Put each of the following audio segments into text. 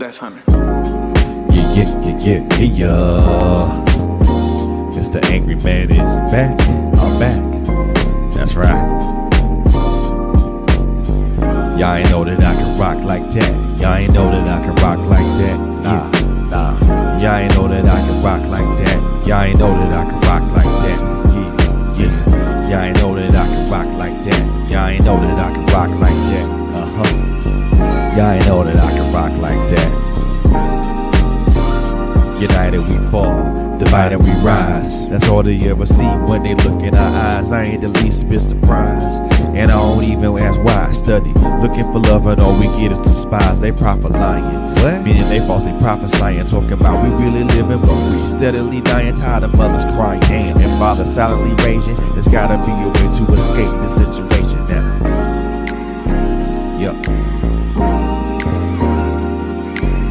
That's Hunter. Yeah. Mr. Angry Man is back. I'm back. That's right. Y'all ain't know that I can rock like that. Y'all ain't know that I can rock like that. Nah. Y'all ain't know that I can rock like that. Y'all ain't know that I can rock like that. Yes. Y'all ain't know that I can rock like that. Y'all ain't know that I can rock like that. Y'all ain't know that I can rock like that. United we fall, divided we rise. That's all they ever see when they look in our eyes. I ain't the least bit surprised, and I don't even ask why I study. Looking for love and all we get is despise. They proper lying, what? Meaning they falsely prophesying, talking about we really living, but we steadily dying. Tired of mothers crying, and fathers silently raging. There's gotta be a way to escape this situation now. Yup.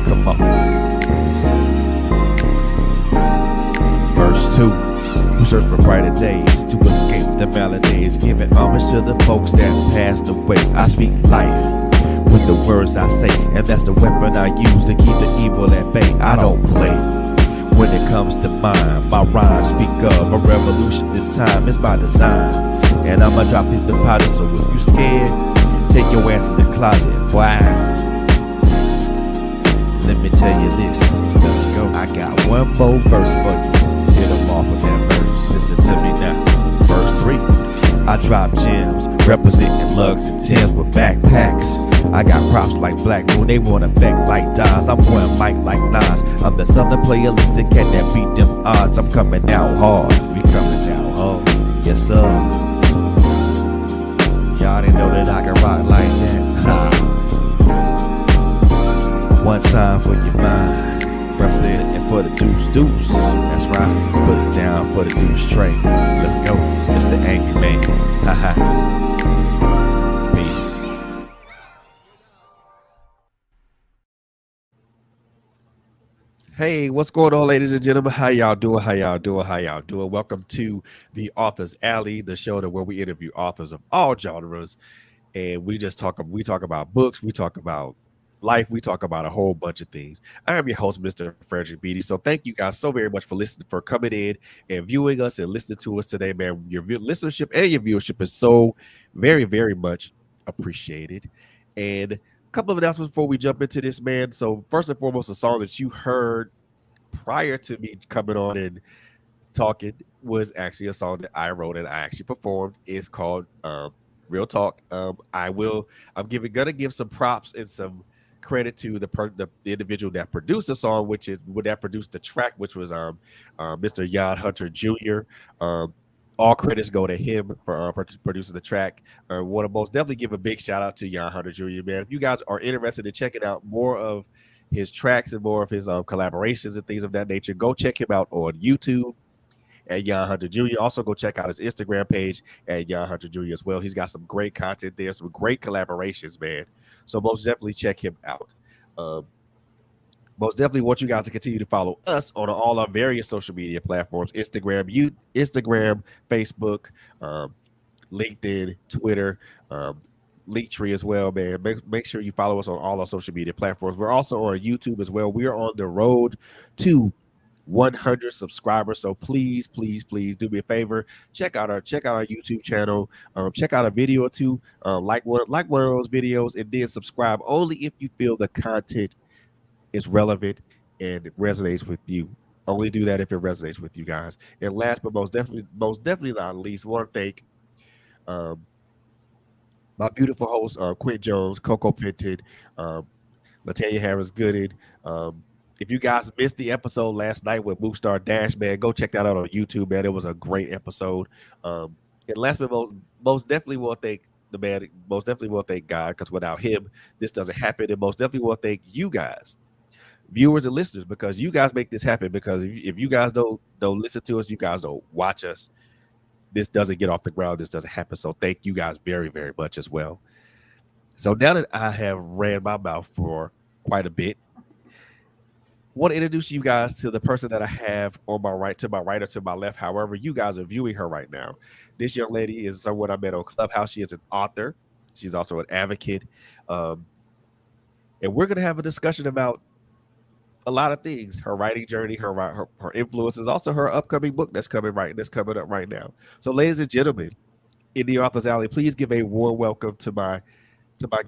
Come on. Verse 2. We search for brighter days to escape the maladies, giving homage to the folks that passed away. I speak life with the words I say, and that's the weapon I use to keep the evil at bay. I don't play when it comes to mine. My rhymes speak of a revolution this time. It's by design, and I'ma drop these deposits. So if you scared, take your ass to the closet. Why? Let me tell you this. Let's go. I got one more verse for you. Get them off of that verse. Listen to me now. Verse 3. I drop gems, representing lugs and Timbs with backpacks. I got props like Black Moon, they want effect like Dies. I'm going mic like Nas. I'm the southern playalistic cat that beat them odds. I'm coming out hard. We coming down hard. Yes, sir. Y'all didn't know that I can rock like that. Ha. One time for your mind. Representing for the deuce. That's right. Put it down for the deuce straight. Let's go. Mr. Angry Man. Haha. Peace. Hey, what's going on, ladies and gentlemen? How y'all doing? Welcome to the Author's Alley, the show where we interview authors of all genres, and we talk about books, we talk about life, we talk about a whole bunch of things. I am your host, Mr. Frederick Beatty. So thank you guys so very much for coming in and viewing us and listening to us today, man. Your listenership and your viewership is so very, very much appreciated. And a couple of announcements before we jump into this, man. So first and foremost, the song that you heard prior to me coming on and talking was actually a song that I wrote and I actually performed. It's called Real Talk. I'm gonna give some props and some credit to the individual that produced the song, that produced the track, which was Mr. Jan Hunter Jr. All credits go to him for producing the track. Want to most definitely give a big shout out to Jan Hunter Jr. Man, if you guys are interested in checking out more of his tracks and more of his collaborations and things of that nature, go check him out on YouTube at Jan Hunter Jr. Also, go check out his Instagram page at Jan Hunter Jr. as well. He's got some great content there, some great collaborations, man. So most definitely check him out. Most definitely want you guys to continue to follow us on all our various social media platforms: Instagram, Facebook, LinkedIn, Twitter, Linktree as well, man. Make sure you follow us on all our social media platforms. We're also on YouTube as well. We are on the road to 100 subscribers, so please do me a favor, check out our YouTube channel, check out a video or two, like one of those videos, and then subscribe only if you feel the content is relevant and it resonates with you. Only do that if it resonates with you guys. And last but most definitely not least, I want to thank my beautiful hosts, Quint Jones, Coco Pinton, Latanya Harris Gooden. If you guys missed the episode last night with Moostar Dash, man, go check that out on YouTube, man. It was a great episode. And last but most definitely want to thank the man. Most definitely want to thank God, because without him, this doesn't happen. And most definitely want to thank you guys, viewers and listeners, because you guys make this happen. Because if you guys don't listen to us, you guys don't watch us, this doesn't get off the ground. This doesn't happen. So thank you guys very, very much as well. So now that I have ran my mouth for quite a bit, want to introduce you guys to the person that I have on my right, or to my left, however you guys are viewing her right now. This young lady is someone I met on Clubhouse. She is an author. She's also an advocate. And we're going to have a discussion about a lot of things. Her writing journey, her influences, also her upcoming book that's coming up right now. So, ladies and gentlemen, in the Author's Alley, please give a warm welcome to my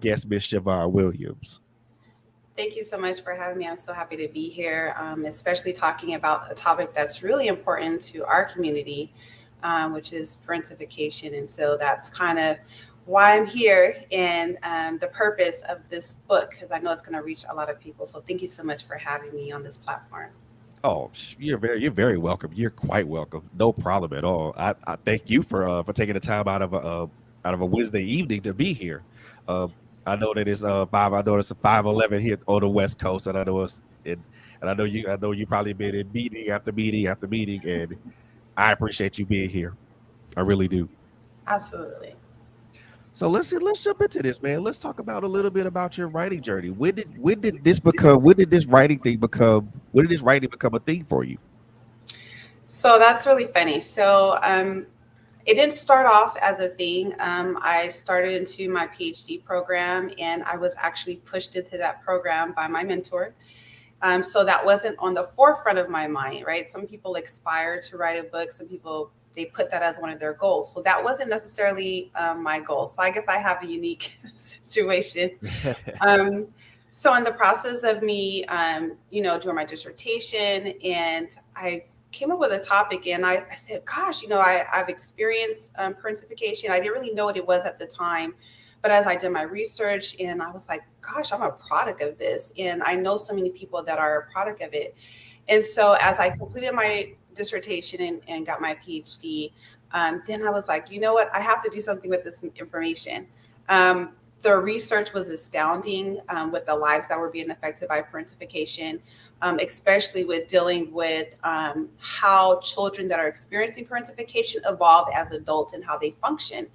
guest, Miss Shavonne Williams. Thank you so much for having me. I'm so happy to be here, especially talking about a topic that's really important to our community, which is parentification. And so that's kind of why I'm here and the purpose of this book, because I know it's going to reach a lot of people. So thank you so much for having me on this platform. Oh, you're very welcome. You're quite welcome. No problem at all. I thank you for taking the time out of a Wednesday evening to be here. Uh, I know that it's 5. I know it's 5:11 here on the West Coast, and I know you probably been in meeting after meeting after meeting, and I appreciate you being here. I really do. Absolutely. So let's jump into this, man. Let's talk about a little bit about your writing journey. When did this writing become a thing for you? So that's really funny. So it didn't start off as a thing. I started into my PhD program, and I was actually pushed into that program by my mentor. So that wasn't on the forefront of my mind, right? Some people aspire to write a book. Some people, they put that as one of their goals. So that wasn't necessarily my goal. So I guess I have a unique situation. Um, so in the process of me, doing my dissertation, and I came up with a topic, and I said, gosh, I've experienced parentification. I didn't really know what it was at the time. But as I did my research, and I was like, gosh, I'm a product of this. And I know so many people that are a product of it. And so as I completed my dissertation and got my PhD, then I was like, you know what? I have to do something with this information. Um, the research was astounding with the lives that were being affected by parentification, especially with dealing with how children that are experiencing parentification evolve as adults and how they function.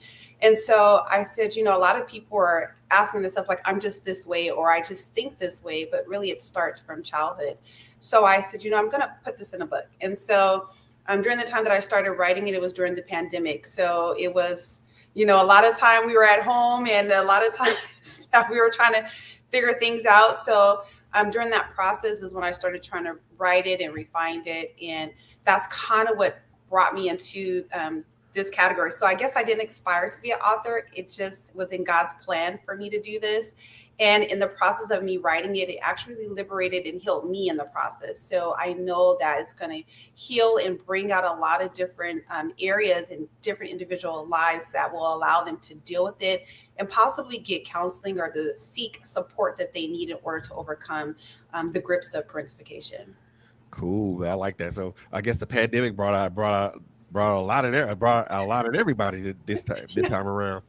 And so I said, a lot of people are asking themselves, like, I'm just this way, or I just think this way, but really it starts from childhood. So I said, I'm going to put this in a book. And so during the time that I started writing it, it was during the pandemic. So it was, a lot of time we were at home, and a lot of times that we were trying to figure things out. So during that process is when I started trying to write it and refine it. And that's kind of what brought me into this category. So I guess I didn't aspire to be an author. It just was in God's plan for me to do this. And in the process of me writing it, it actually liberated and healed me in the process. So I know that it's going to heal and bring out a lot of different areas and different individual lives that will allow them to deal with it and possibly get counseling or to seek support that they need in order to overcome the grips of parentification. Cool. I like that. So I guess the pandemic brought a lot of there brought a lot of everybody this time around.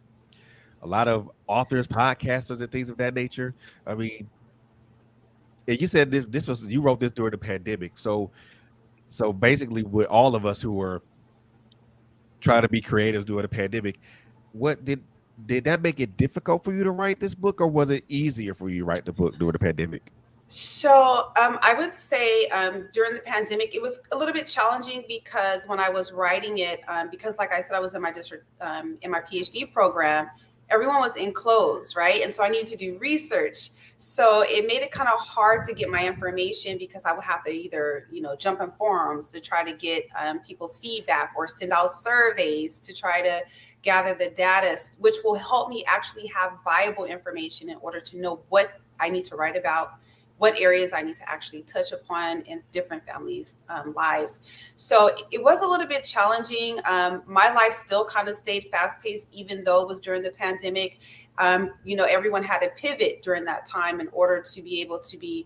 A lot of authors, podcasters, and things of that nature. I mean, and you said this was you wrote this during the pandemic. So basically, with all of us who were trying to be creatives during the pandemic, what did that make it difficult for you to write this book, or was it easier for you to write the book during the pandemic? So I would say during the pandemic, it was a little bit challenging because when I was writing it, because like I said, I was in my district in my PhD program, everyone was enclosed, right? And so I needed to do research. So it made it kind of hard to get my information because I would have to either, jump in forums to try to get people's feedback or send out surveys to try to gather the data, which will help me actually have viable information in order to know what I need to write about, what areas I need to actually touch upon in different families' lives. So it was a little bit challenging. My life still kind of stayed fast paced, even though it was during the pandemic. Everyone had to pivot during that time in order to be able to be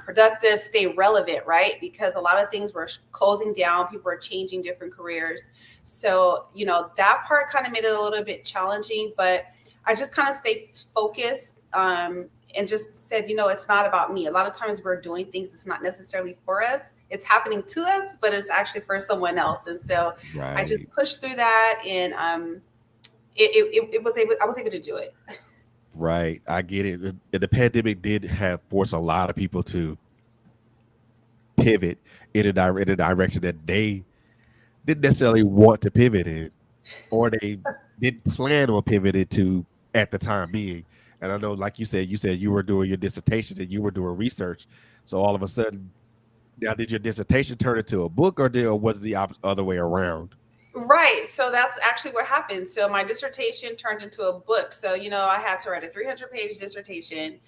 productive, stay relevant, right? Because a lot of things were closing down, people were changing different careers. So, that part kind of made it a little bit challenging, but I just kind of stayed focused and just said, it's not about me. A lot of times we're doing things it's not necessarily for us. It's happening to us, but it's actually for someone else. And so I Right. just pushed through that, and I was able to do it. Right. I get it. The pandemic did have forced a lot of people to pivot in a direction that they didn't necessarily want to pivot in, or they didn't plan on pivoting to at the time being. And I know, like you said you were doing your dissertation and you were doing research. So all of a sudden, now did your dissertation turn into a book, or was the other way around? Right. So that's actually what happened. So my dissertation turned into a book. So, I had to write a 300-page dissertation,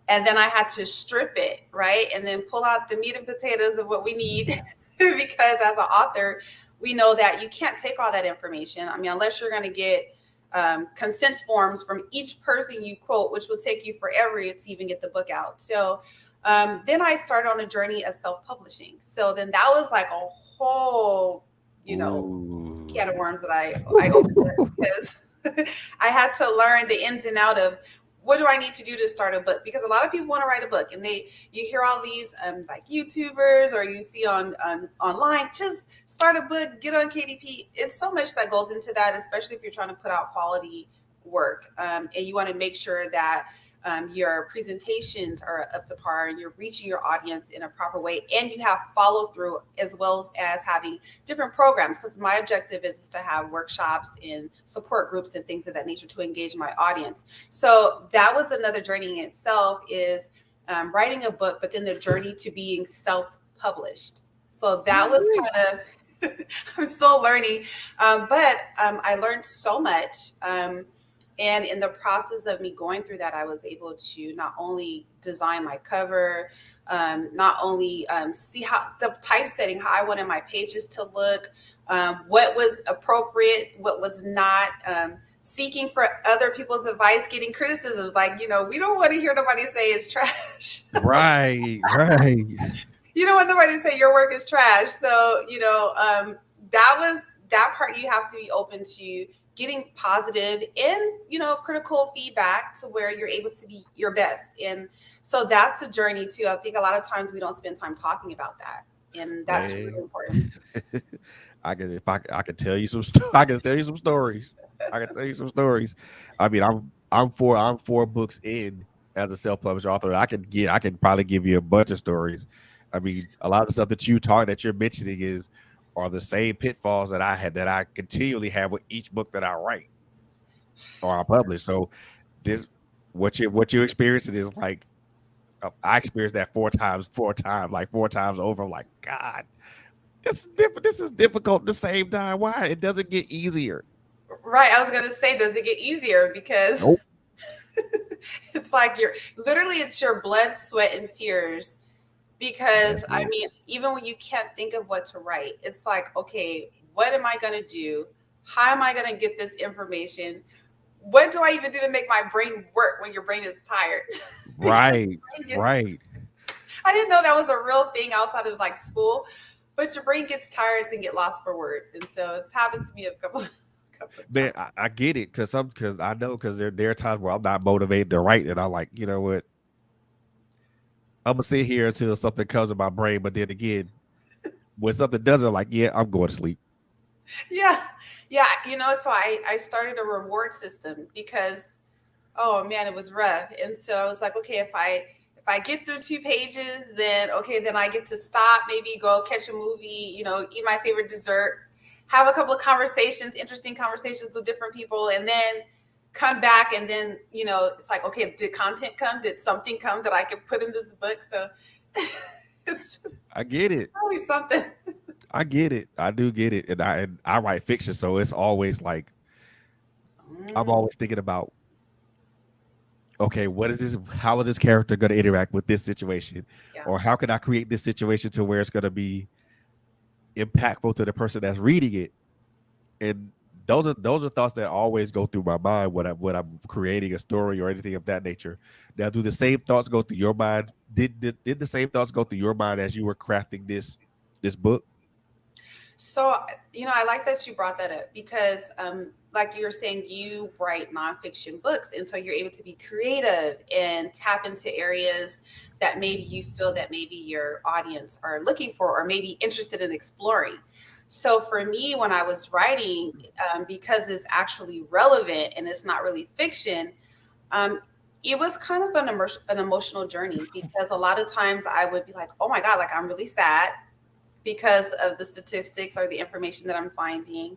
and then I had to strip it, right? And then pull out the meat and potatoes of what we need. Because as an author, we know that you can't take all that information. I mean, unless you're going to get consent forms from each person you quote, which will take you forever to even get the book out. So then I started on a journey of self-publishing. So then that was like a whole, can of Ooh. worms that I opened because I had to learn the ins and out of what do I need to do to start a book? Because a lot of people want to write a book, and you hear all these like YouTubers, or you see on online, just start a book, get on KDP. It's so much that goes into that, especially if you're trying to put out quality work, and you want to make sure that your presentations are up to par and you're reaching your audience in a proper way, and you have follow through, as well as having different programs, because my objective is to have workshops and support groups and things of that nature to engage my audience. So that was another journey in itself, is writing a book, but then the journey to being self-published. So that was kind of I'm still learning, but I learned so much. And in the process of me going through that, I was able to not only design my cover, not only see how the typesetting, how I wanted my pages to look, what was appropriate, what was not, seeking for other people's advice, getting criticisms. Like, we don't want to hear nobody say it's trash. Right, right. You don't want nobody to say your work is trash. So, that was that part. You have to be open to getting positive and, critical feedback to where you're able to be your best. And so that's a journey too. I think a lot of times we don't spend time talking about that. And that's really Man. important. I can tell you I can tell you some stories. I can tell you some stories. I mean, I'm 4 books in as a self-published author. I can probably give you a bunch of stories. I mean, a lot of the stuff that you're mentioning are the same pitfalls that I continually have with each book that I write or I publish. So this what you're experiencing is like, I experienced that like 4 times over. I'm like, God, this is different. This is difficult at the same time. Why? It doesn't get easier. Right. I was going to say, does it get easier? Because Nope. it's like it's your blood, sweat, and tears. Because That's I it. mean, even when you can't think of what to write, it's like, okay, what am I going to do? How am I going to get this information? What do I even do to make my brain work when your brain is tired? Because Right. your brain gets, Right. I didn't know that was a real thing outside of like school, but your brain gets tired and get lost for words. And so it's happened to me a couple of Man, times. I get it because I know because there are times where I'm not motivated to write, and I'm like, you know what? I'm gonna sit here until something comes in my brain. But then again, when something doesn't, I'm like, yeah, I'm going to sleep. Yeah. Yeah. So I started a reward system because, oh man, it was rough. And so I was like, okay, if I get through 2 pages, then okay, then I get to stop, maybe go catch a movie, eat my favorite dessert, have a couple of conversations, interesting conversations with different people, and then come back, and then it's like, okay, did content come? Did something come that I could put in this book? So it's just I get it. really something. I get it. I do get it. And I write fiction, so it's always like I'm Mm, always thinking about, okay, what is this? How is this character going to interact with this situation, yeah. or how can I create this situation to where it's going to be impactful to the person that's reading it? And those are thoughts that always go through my mind when I'm creating a story or anything of that nature. Now, do the same thoughts go through your mind? Did the same thoughts go through your mind as you were crafting this book? So, I like that you brought that up because, like you were saying, you write nonfiction books. And so you're able to be creative and tap into areas that maybe you feel that maybe your audience are looking for or maybe interested in exploring. So for me, when I was writing, because it's actually relevant and it's not really fiction, um, it was kind of an emotional journey because a lot of times I would be like, oh my God, like I'm really sad because of the statistics or the information that I'm finding.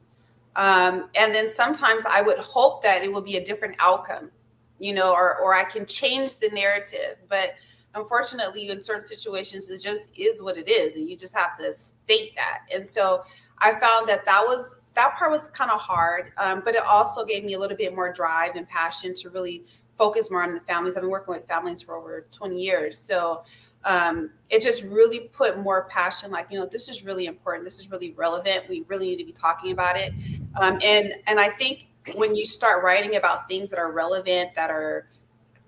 And then sometimes I would hope that it will be a different outcome. or I can change the narrative. But unfortunately, in certain situations, it just is what it is, and you just have to state that. And so I found that part was kind of hard, but it also gave me a little bit more drive and passion to really focus more on the families. I've been working with families for over 20 years, so it just really put more passion. Like, this is really important. This is really relevant. We really need to be talking about it. And I think when you start writing about things that are relevant, that are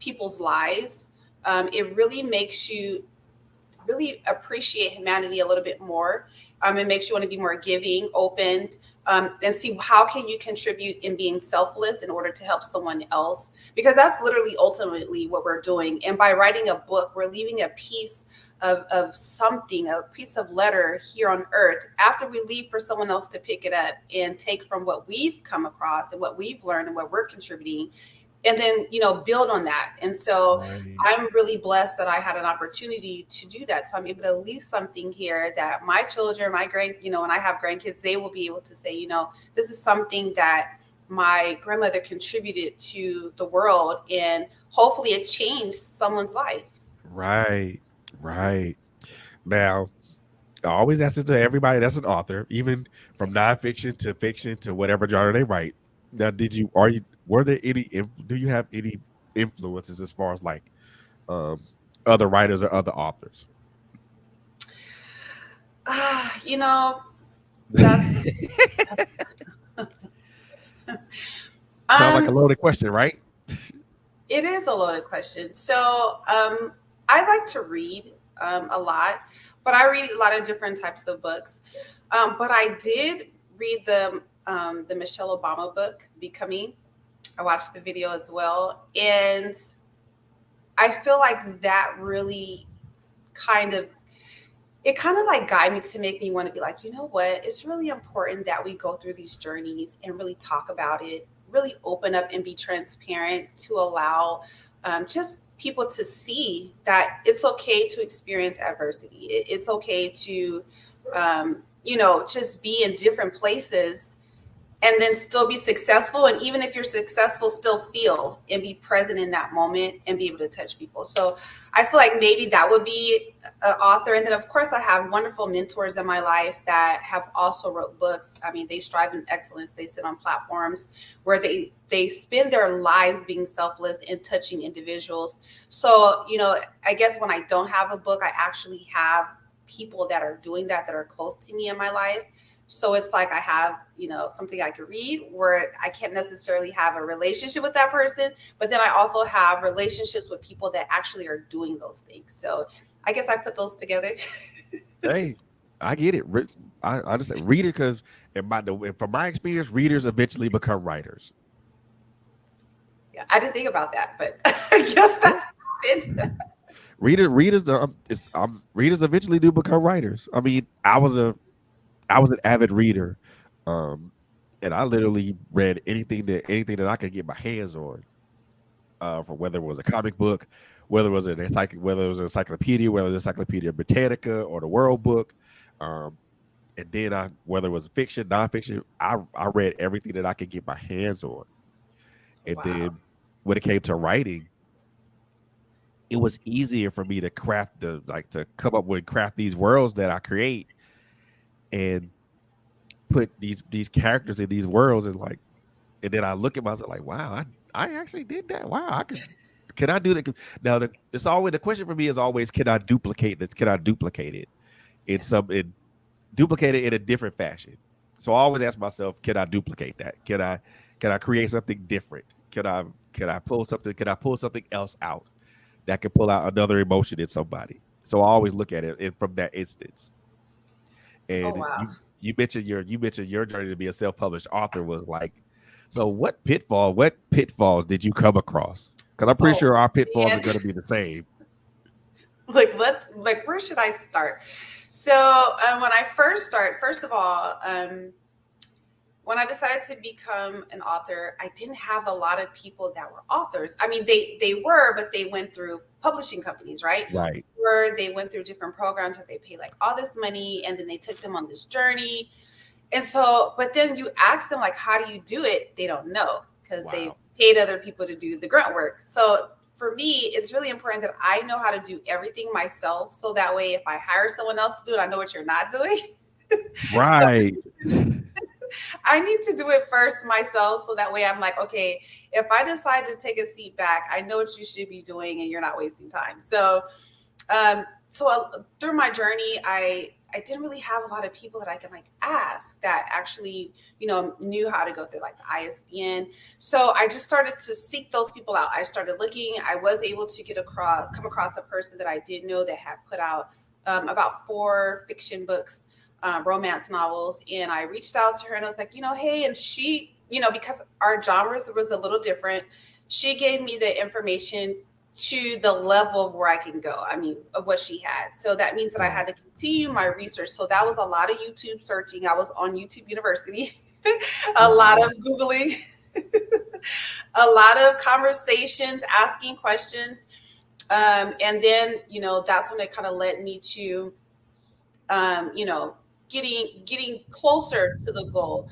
people's lives, it really makes you really appreciate humanity a little bit more. It makes you want to be more giving, open, and see how can you contribute in being selfless in order to help someone else, because that's literally ultimately what we're doing. And by writing a book, we're leaving a piece of something, a piece of letter here on earth after we leave, for someone else to pick it up and take from what we've come across and what we've learned and what we're contributing, and then build on that. And so Right. I'm really blessed that I had an opportunity to do that. So I'm able to leave something here that my children, when I have grandkids, they will be able to say, this is something that my grandmother contributed to the world, and hopefully it changed someone's life. Right. Right. Now, I always ask this to everybody that's an author, even from nonfiction to fiction to whatever genre they write. Now, were there do you have any influences as far as like um, other writers or other authors? You know, that's Sounds like a um loaded question, right? it is a loaded question. So I like to read a lot, but I read a lot of different types of books. But I did read the Michelle Obama book, Becoming. I watched the video as well, and I feel like that really kind of like guided me to make me want to be like, you know what? It's really important that we go through these journeys and really talk about it, really open up and be transparent to allow just people to see that it's okay to experience adversity. It's okay to, just be in different places and then still be successful. And even if you're successful, still feel and be present in that moment and be able to touch people. So I feel like maybe that would be an author. And then of course I have wonderful mentors in my life that have also wrote books. I mean, they strive in excellence. They sit on platforms where they spend their lives being selfless and touching individuals. So, I guess when I don't have a book, I actually have people that are doing that are close to me in my life. So it's like I have, something I could read where I can't necessarily have a relationship with that person, but then I also have relationships with people that actually are doing those things. So I guess I put those together. Hey, I get it. I understand. Reader, because from my experience, readers eventually become writers. Yeah, I didn't think about that, but I guess Yeah. that's it. Readers eventually do become writers. I mean, I was an avid reader, um, and I literally read anything that I could get my hands on, for whether it was a comic book, whether it was an encyclopedia, whether it was Encyclopedia Britannica or the World Book, um, and then whether it was fiction, nonfiction, I read everything that I could get my hands on, and Wow. then when it came to writing, it was easier for me to to come up with craft these worlds that I create and put these characters in these worlds, and then I look at myself like, wow, I actually did that. Wow, can I do that? Now the question for me is always, can I duplicate this? Can I duplicate it in Yeah. duplicate it in a different fashion? So I always ask myself, can I duplicate that? Can I create something different? Can I pull something else out that can pull out another emotion in somebody? So I always look at it from that instance. Oh, And wow. you mentioned your journey to be a self-published author was like, so what pitfalls did you come across? Because I'm pretty Oh, sure our pitfalls are man. going to be the same. Where should I start? So when I first of all, when I decided to become an author, I didn't have a lot of people that were authors. I mean, they were, but they went through publishing companies, right? Right. Or they went through different programs that they paid like all this money, and then they took them on this journey. And so, but then you ask them like, how do you do it? They don't know because they've Wow. paid other people to do the grunt work. So for me, it's really important that I know how to do everything myself. So that way, if I hire someone else to do it, I know what you're not doing. So Right. I need to do it first myself. So that way I'm like, okay, if I decide to take a seat back, I know what you should be doing and you're not wasting time. So through my journey, I didn't really have a lot of people that I can like ask that actually, knew how to go through like the ISBN. So I just started to seek those people out. I started looking. I was able to come across a person that I did know that had put out about 4 fiction books, romance novels, and I reached out to her and I was like, hey, and she, because our genres was a little different, she gave me the information to the level of where I can go. I mean, of what she had. So that means that I had to continue my research. So that was a lot of YouTube searching. I was on YouTube University, a lot of Googling, a lot of conversations, asking questions. And then, that's when it kind of led me to, getting closer to the goal.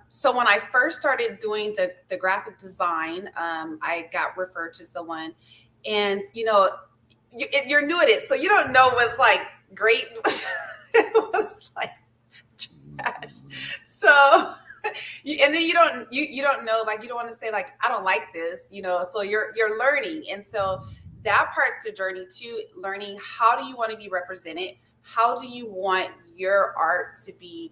So when I first started doing the graphic design, I got referred to someone, and you're new at it, so you don't know what's like great. It was like trash. So and then you don't know, like, you don't want to say like, I don't like this, so you're learning. And so that part's the journey too, learning how do you want to be represented, how do you want your art to be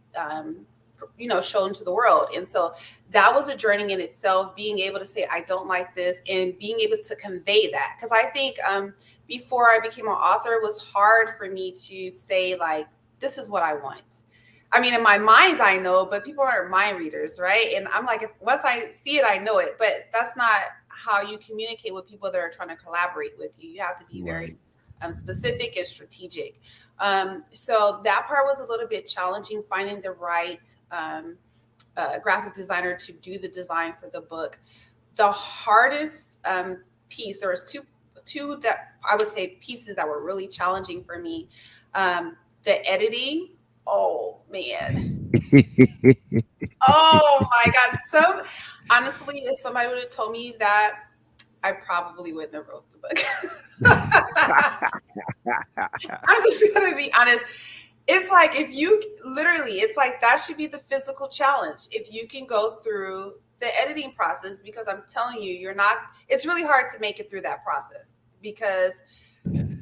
shown to the world. And so that was a journey in itself, being able to say I don't like this and being able to convey that, because I think before I became an author, it was hard for me to say like, this is what I want. I mean, in my mind, I know, but people aren't mind readers, right? And I'm like, once I see it, I know it. But that's not how you communicate with people that are trying to collaborate with you. You have to be very specific and strategic. So that part was a little bit challenging, finding the right graphic designer to do the design for the book. The hardest piece, there was two that I would say pieces that were really challenging for me. The editing. Oh man. Oh my God. So honestly, if somebody would have told me that, I probably wouldn't have wrote the book. I'm just gonna be honest. It's like, if you literally, it's like that should be the physical challenge. If you can go through the editing process, because I'm telling you, it's really hard to make it through that process, because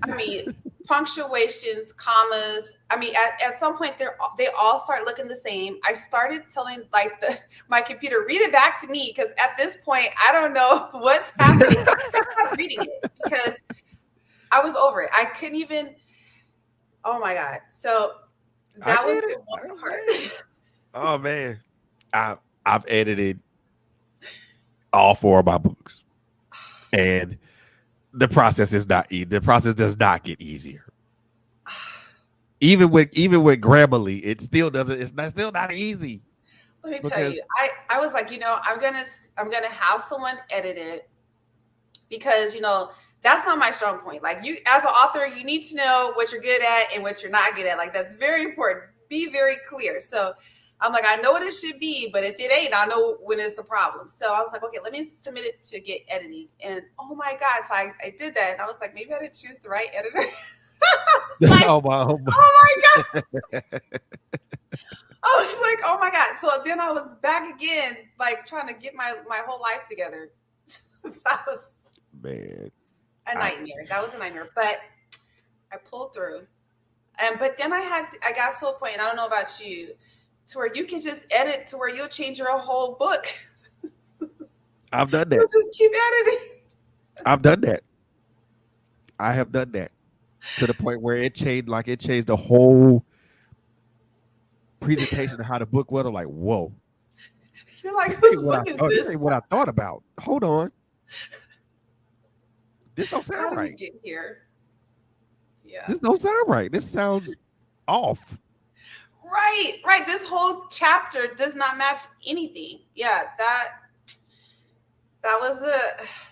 I mean, punctuations, commas. I mean, at some point they all start looking the same. I started telling like my computer, read it back to me, because at this point I don't know what's happening. I stopped reading it because I was over it. I couldn't even. Oh my God! So that was the one part. Oh man, I've edited all 4 of my books, and the process is not easy. The process does not get easier. Even with Grammarly, it still doesn't. Still not easy. Let me tell you, I was like, I'm gonna have someone edit it, because that's not my strong point. Like, you as an author, you need to know what you're good at and what you're not good at. Like, that's very important. Be very clear. So I'm like, I know what it should be, but if it ain't, I know when it's a problem. So I was like, okay, let me submit it to get editing. And oh my God, so I did that. And I was like, maybe I didn't choose the right editor. Like, oh my God. I was like, oh my God. So then I was back again, like trying to get my whole life together. That was a nightmare. That was a nightmare, but I pulled through. But then I got to a point, and I don't know about you, to where you can just edit to where you'll change your whole book. I've done that. You'll just keep editing. I've done that. I have done that to the point where it changed the whole presentation of how the book was. I'm like, whoa. You're like, this ain't what I thought about. Hold on. This don't sound right. How did we get here? Yeah. This don't sound right. This sounds off. Right. This whole chapter does not match anything. Yeah, that was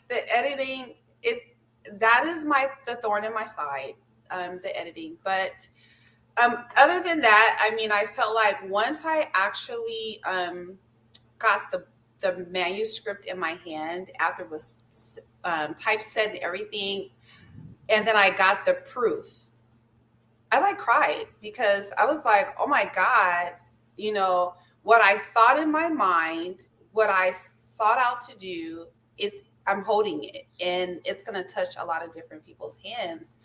the editing. That is the thorn in my side, the editing. But other than that, I mean, I felt like once I actually got the the manuscript in my hand after it was typeset and everything, and then I got the proof, I like cried because I was like, oh my God, you know, what I thought in my mind, what I sought out to do, it's I'm holding it and it's gonna touch a lot of different people's hands.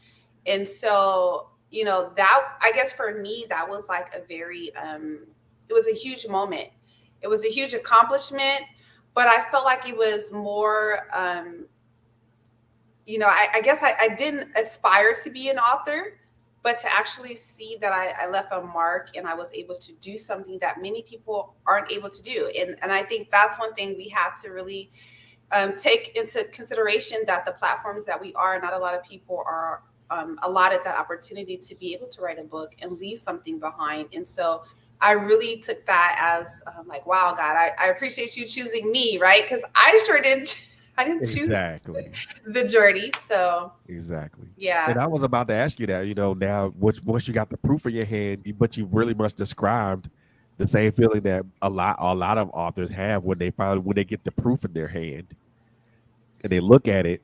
And so, you know, that I guess for me, that was like a very it was a huge moment. It was a huge accomplishment, but I felt like it was more you know, I guess I didn't aspire to be an author, but to actually see that I left a mark and I was able to do something that many people aren't able to do. And I think that's one thing we have to really take into consideration, that the platforms that we are, not a lot of people are allotted that opportunity to be able to write a book and leave something behind. And so I really took that as like, wow, God, I appreciate you choosing me, right? Because I sure didn't. I didn't choose Exactly. the journey. So Exactly. yeah. And I was about to ask you that, you know, now once you got the proof in your hand, but you really much described the same feeling that a lot of authors have when they get the proof in their hand and they look at it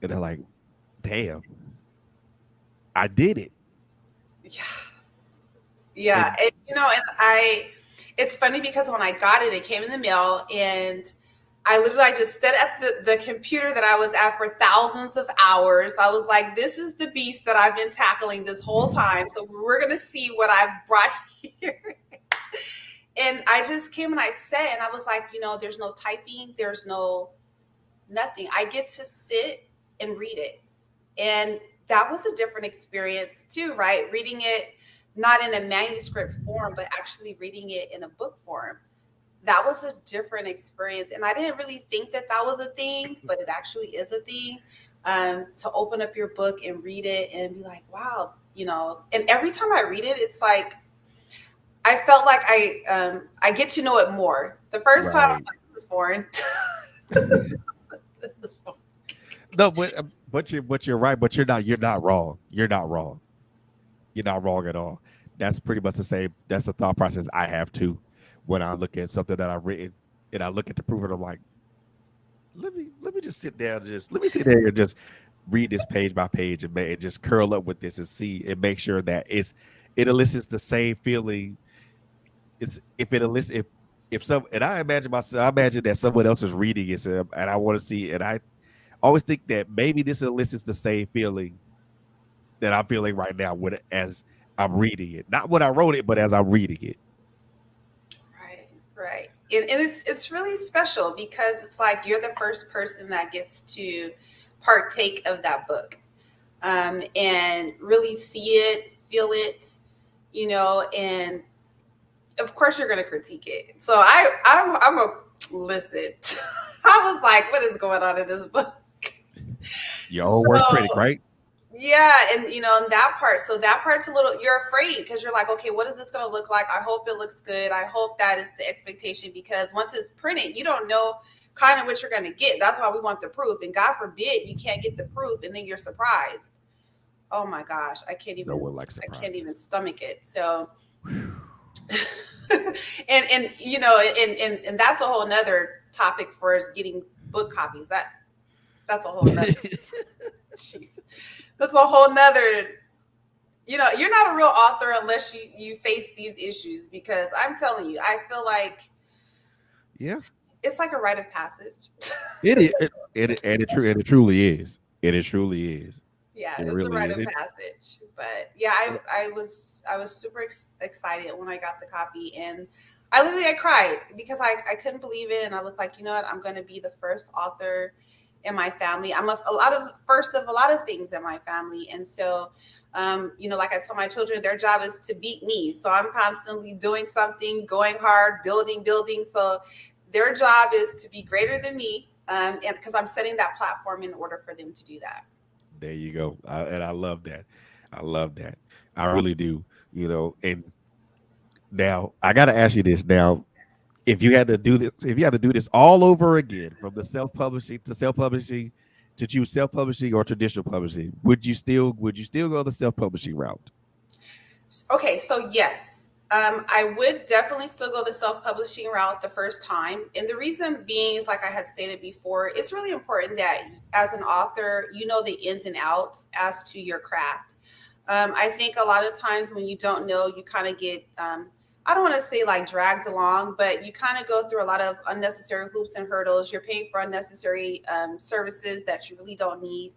and they're like, damn, I did it. Yeah. Yeah. And And, you know, it's funny because when I got it, it came in the mail, and I just sat at the computer that I was at for thousands of hours. I was like, this is the beast that I've been tackling this whole time. So we're going to see what I've brought here. And I just came and I sat and I was like, you know, there's no typing, there's no nothing. I get to sit and read it. And that was a different experience too, right? Reading it not in a manuscript form, but actually reading it in a book form. That was a different experience. And I didn't really think that that was a thing, but it actually is a thing. To open up your book and read it and be like, wow, you know, and every time I read it, it's like, I felt like I get to know it more. The first time I was right. like, this is foreign. This is foreign. No, but you're right, but you're not wrong. You're not wrong. You're not wrong at all. That's pretty much the same. That's the thought process I have too. When I look at something that I've written and I look at the proof, and I'm like, let me just sit down and just let me sit there and just read this page by page and just curl up with this and see and make sure that it elicits the same feeling. It's if it elicits if some and I imagine myself, I imagine that someone else is reading it, and I want to see, and I always think that maybe this elicits the same feeling that I'm feeling right now as I'm reading it. Not when I wrote it, but as I'm reading it. Right, right. And it's really special because it's like you're the first person that gets to partake of that book, and really see it, feel it, you know, and of course you're going to critique it. So I'm a listen. I was like, what is going on in this book? Your own worst critic, So right? yeah, and you know, and that part, so that part's a little, you're afraid because you're like, okay, what is this going to look like? I hope it looks good. I hope that is the expectation, because once it's printed, you don't know kind of what you're going to get. That's why we want the proof. And God forbid you can't get the proof and then you're surprised. Oh my gosh, No one likes I can't surprises. even stomach it. So and you know, and that's a whole nother topic for us, getting book copies. That's a whole nother, jeez. That's a whole nother, you know, you're not a real author unless you face these issues, because I'm telling you, I feel like Yeah, it's like a rite of passage. it is. And it truly is. It truly is. Yeah, It it's a really rite is. of passage. But yeah, I was super excited when I got the copy, and I cried because I couldn't believe it, and I was like, you know what, I'm going to be the first author in my family. I'm a lot of first of a lot of things in my family, and so you know, like I tell my children, their job is to beat me. So I'm constantly doing something, going hard, building. So their job is to be greater than me, and because I'm setting that platform in order for them to do that. There you go. And I love that. I love that. I really do. You know, and now I got to ask you this. Now, if you had to do this all over again, from the self publishing to choose self publishing or traditional publishing, would you still go the self publishing route? Okay, so yes. I would definitely still go the self-publishing route the first time. And the reason being is, like I had stated before, it's really important that as an author, you know the ins and outs as to your craft. I think a lot of times when you don't know, you kind of get, I don't want to say like dragged along, but you kind of go through a lot of unnecessary hoops and hurdles. You're paying for unnecessary services that you really don't need.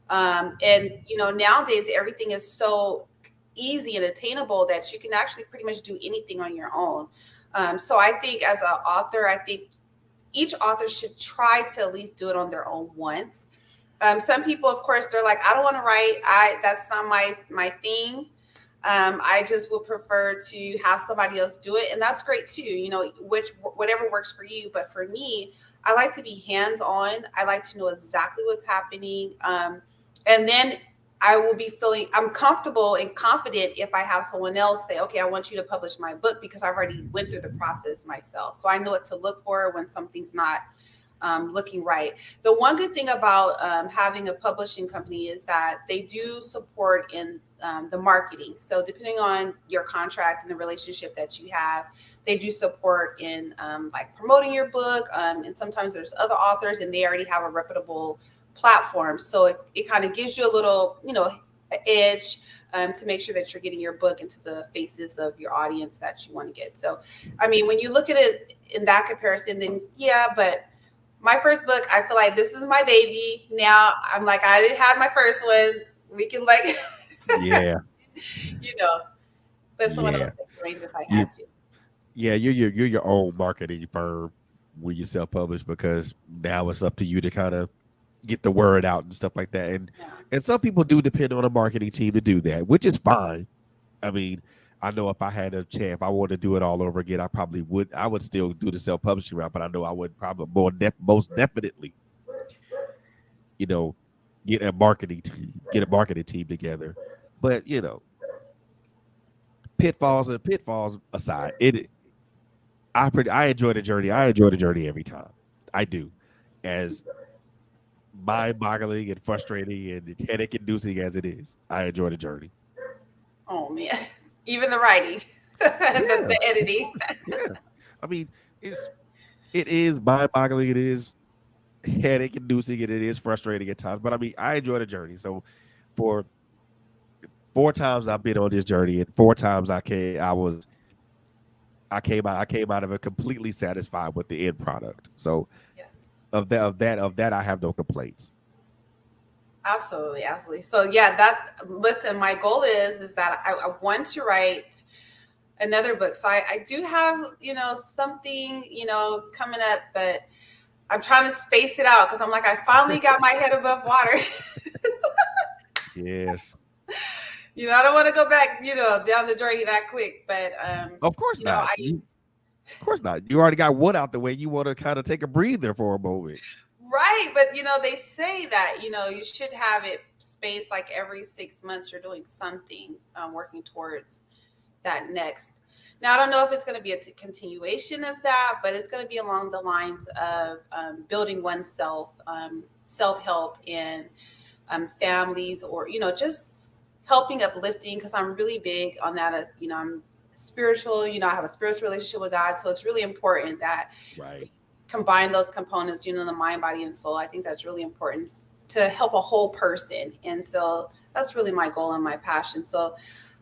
And, you know, nowadays everything is so easy and attainable that you can actually pretty much do anything on your own. So I think as an author, I think each author should try to at least do it on their own once. Some people, of course, they're like, I don't want to write. That's not my thing. I just would prefer to have somebody else do it, and that's great too. You know, whatever works for you. But for me, I like to be hands on. I like to know exactly what's happening, and then I will be feeling I'm comfortable and confident if I have someone else say, okay, I want you to publish my book, because I've already went through the process myself. So I know what to look for when something's not looking right. The one good thing about having a publishing company is that they do support in the marketing. So depending on your contract and the relationship that you have, they do support in like promoting your book. And sometimes there's other authors and they already have a reputable platform. So it kind of gives you a little, you know, edge to make sure that you're getting your book into the faces of your audience that you want to get. So, I mean, when you look at it in that comparison, then yeah, but my first book, I feel like this is my baby. Now I'm like, I didn't have my first one. We can like, Yeah, you know, let someone yeah, else take the reins if I you, had to. yeah. You're your own marketing firm when you self publish, because now it's up to you to kind of get the word out and stuff like that. Yeah. And some people do depend on a marketing team to do that, which is fine. I mean, I know if I had a chance, if I wanted to do it all over again, I probably would. I would still do the self publishing route, but I know I would probably most definitely, you know, get a marketing team together. But you know, pitfalls aside, I enjoy the journey. I enjoy the journey every time. I do, as mind-boggling and frustrating and headache-inducing as it is. I enjoy the journey. Oh man, even the writing, the, Yeah, the editing. yeah. I mean, it is mind-boggling. It is headache-inducing, and it is frustrating at times. But I mean, I enjoy the journey. So, for 4 times I've been on this journey, and 4 times I came out of it completely satisfied with the end product. So Yes. of that, I have no complaints. Absolutely, absolutely. So yeah, that listen, my goal is that I want to write another book. So I do have, you know, something, you know, coming up, but I'm trying to space it out because I'm like, I finally got my head above water. Yes. You know, I don't want to go back, you know, down the journey that quick. But Of course you know, not. Of course not. You already got one out the way. You want to kind of take a breather for a moment. right, but you know, they say that, you know, you should have it spaced like every 6 months you're doing something, working towards that next. Now, I don't know if it's going to be a continuation of that, but it's going to be along the lines of building oneself, self-help in families, or, you know, just helping uplifting, because I'm really big on that. As you know, I'm spiritual, you know, I have a spiritual relationship with God. So it's really important that Right. we combine those components, you know, the mind, body, and soul. I think that's really important to help a whole person. And so that's really my goal and my passion. So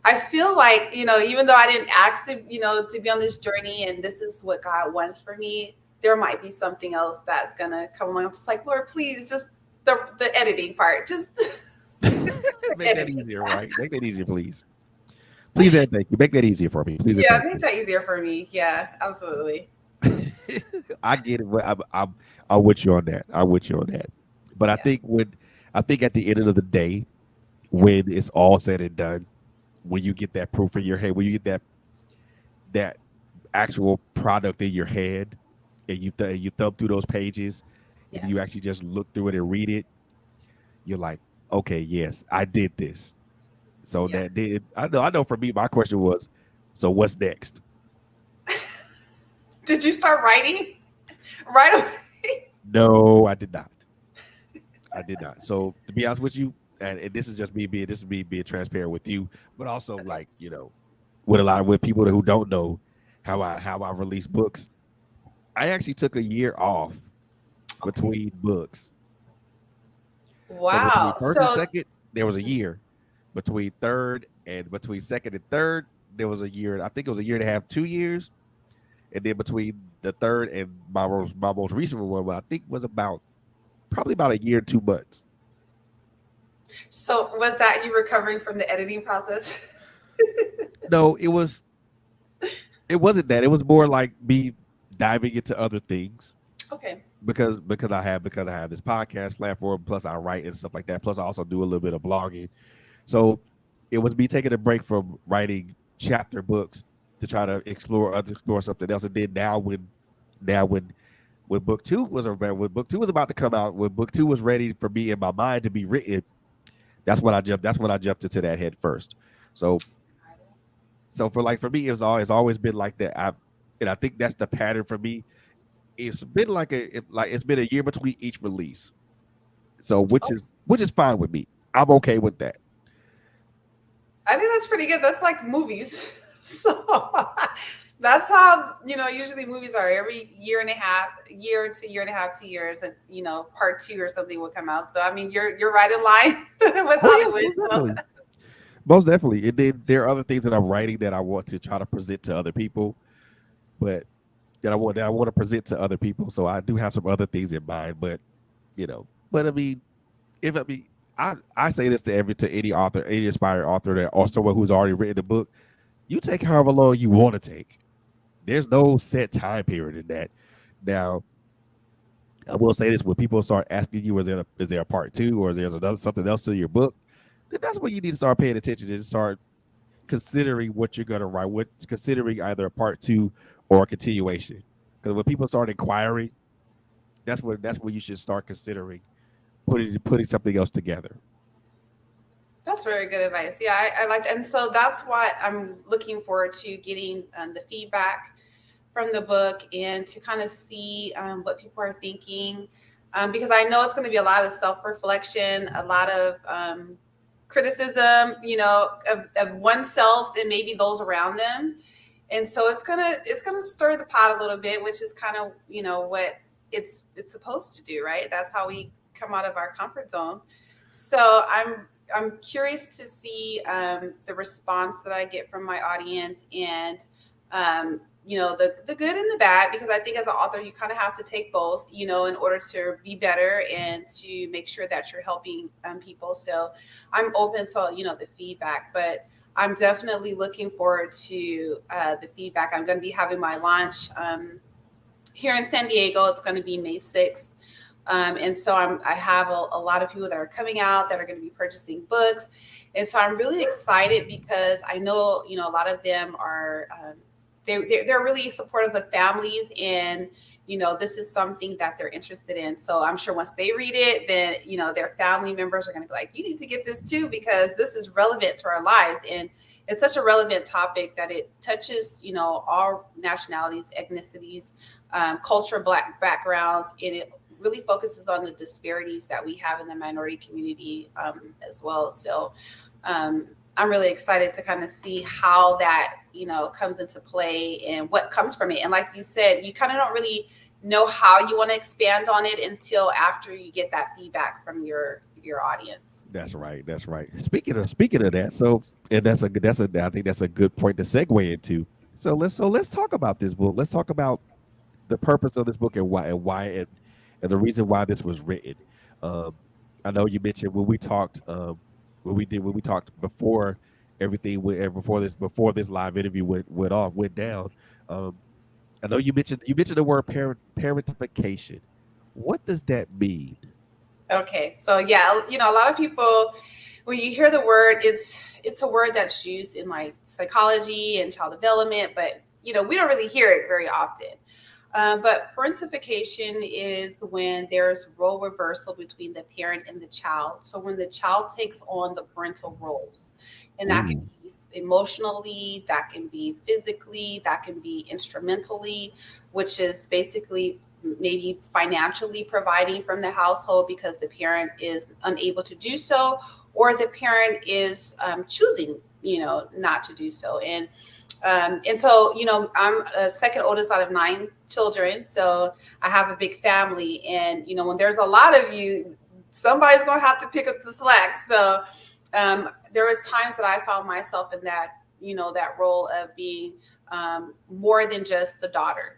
I feel like, you know, even though I didn't ask to, you know, to be on this journey and this is what God wants for me, there might be something else that's going to come along. I'm just like, Lord, please, just the editing part, just Make that editing. easier, right? Make that easier, please. Please and thank you. Make that easier for me. Please and Yeah, thank make that easier for me. Yeah, absolutely. you. I get it. But I'm with you on that. I'm with you on that. But Yeah. I think at the end of the day, when it's all said and done, when you get that proof in your head, when you get that actual product in your head, and you thumb through those pages, and you Yes. actually just look through it and read it, you're like, okay, yes, I did this. So Yeah. that did I know for me, my question was, so what's next? Did you start writing right away? No, I did not. I did not. So to be honest with you, and this is just me being transparent with you, but also Okay. like, you know, with people who don't know how I release books. I actually took a year off Okay. between books. So between Wow. first and So second, there was a year. Between second and third, there was a year. I think it was a year and a half, 2 years. And then between the third and my most recent one, I think was about probably about a year and 2 months. so was that you recovering from the editing process? No, it wasn't that. It was more like me diving into other things Okay. because I have this podcast platform. Plus, I write and stuff like that. Plus, I also do a little bit of blogging. So it was me taking a break from writing chapter books to try to explore something else. And then when book two was about to come out, when book two was ready for me in my mind to be written, that's when I jumped into that head first. So for me, it's always been like that. I think that's the pattern for me. It's been it's been a year between each release. So which is fine with me. I'm okay with that. I think that's pretty good. That's like movies. So that's how, usually movies are every year and a half, year to year and a half, 2 years, and part two or something will come out. So I mean, you're right in line with Oh yeah, Hollywood. most So definitely. Most definitely. And then there are other things that I'm writing that I want to try to present to other people, but that I want to present to other people. So I do have some other things in mind, but I mean, if I mean, I say this to any author, any aspiring author that or someone who's already written a book. You take however long you want to take. There's no set time period in that. Now, I will say this: when people start asking you, is there a part two, or there's another something else to your book, then that's when you need to start paying attention and start considering what you're gonna write. Considering either a part two or a continuation. Because when people start inquiring, that's when you should start considering putting something else together. that's very good advice. Yeah, I like that. And so that's what I'm looking forward to getting the feedback from the book and to kind of see what people are thinking. Because I know it's going to be a lot of self reflection, a lot of criticism, of oneself and maybe those around them. And so it's gonna stir the pot a little bit, which is kind of what it's supposed to do, right? That's how we come out of our comfort zone. So I'm curious to see the response that I get from my audience and the good and the bad, because I think as an author you kind of have to take both, in order to be better and to make sure that you're helping people. So I'm open to the feedback, but I'm definitely looking forward to the feedback. I'm going to be having my launch here in San Diego. It's going to be May 6th. And so I have a lot of people that are coming out that are going to be purchasing books. And so I'm really excited because I know, a lot of them are, they're really supportive of families, and, this is something that they're interested in. So I'm sure once they read it, then, their family members are going to be like, you need to get this too, because this is relevant to our lives. And it's such a relevant topic that it touches, all nationalities, ethnicities, culture, Black backgrounds, and it really focuses on the disparities that we have in the minority community as well. So I'm really excited to kind of see how that, comes into play and what comes from it. And like you said, you kind of don't really know how you want to expand on it until after you get that feedback from your audience. That's right. That's right. Speaking of that, so and that's a I think that's a good point to segue into. So let's talk about this book. Let's talk about the purpose of this book and the reason why this was written. Um, I know you mentioned when we talked before everything before this live interview went down. Um, I know you mentioned the word parentification. What does that mean? Okay, so yeah, a lot of people, when you hear the word, it's a word that's used in like psychology and child development, but we don't really hear it very often. But parentification is when there's role reversal between the parent and the child. So when the child takes on the parental roles, and that can Ooh. be emotionally, that can be physically, that can be instrumentally, which is basically maybe financially providing from the household because the parent is unable to do so, or the parent is choosing, not to do so. And And so, I'm a second oldest out of 9 children. So I have a big family. And, when there's a lot of you, somebody's going to have to pick up the slack. So there was times that I found myself in that, that role of being more than just the daughter.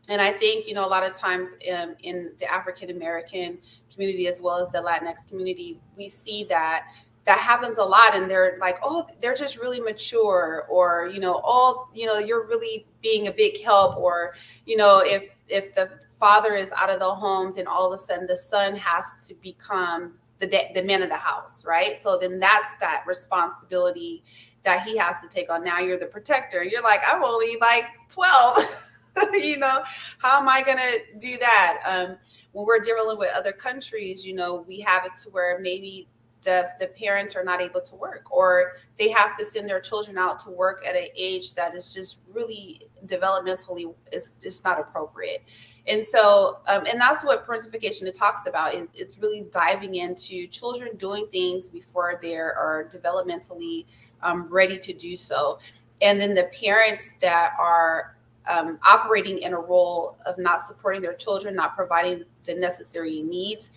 And I think, a lot of times in the African American community as well as the Latinx community, we see that happens a lot. And they're like, oh, they're just really mature, or, oh, you're really being a big help. Or, if the father is out of the home, then all of a sudden the son has to become the man of the house, right? So then that's that responsibility that he has to take on. Now you're the protector. You're like, I'm only like 12. How am I going to do that? When we're dealing with other countries, we have it to where maybe the parents are not able to work, or they have to send their children out to work at an age that is just really developmentally is just not appropriate. And so, and that's what parentification it talks about. It's really diving into children doing things before they are developmentally ready to do so. And then the parents that are operating in a role of not supporting their children, not providing the necessary needs,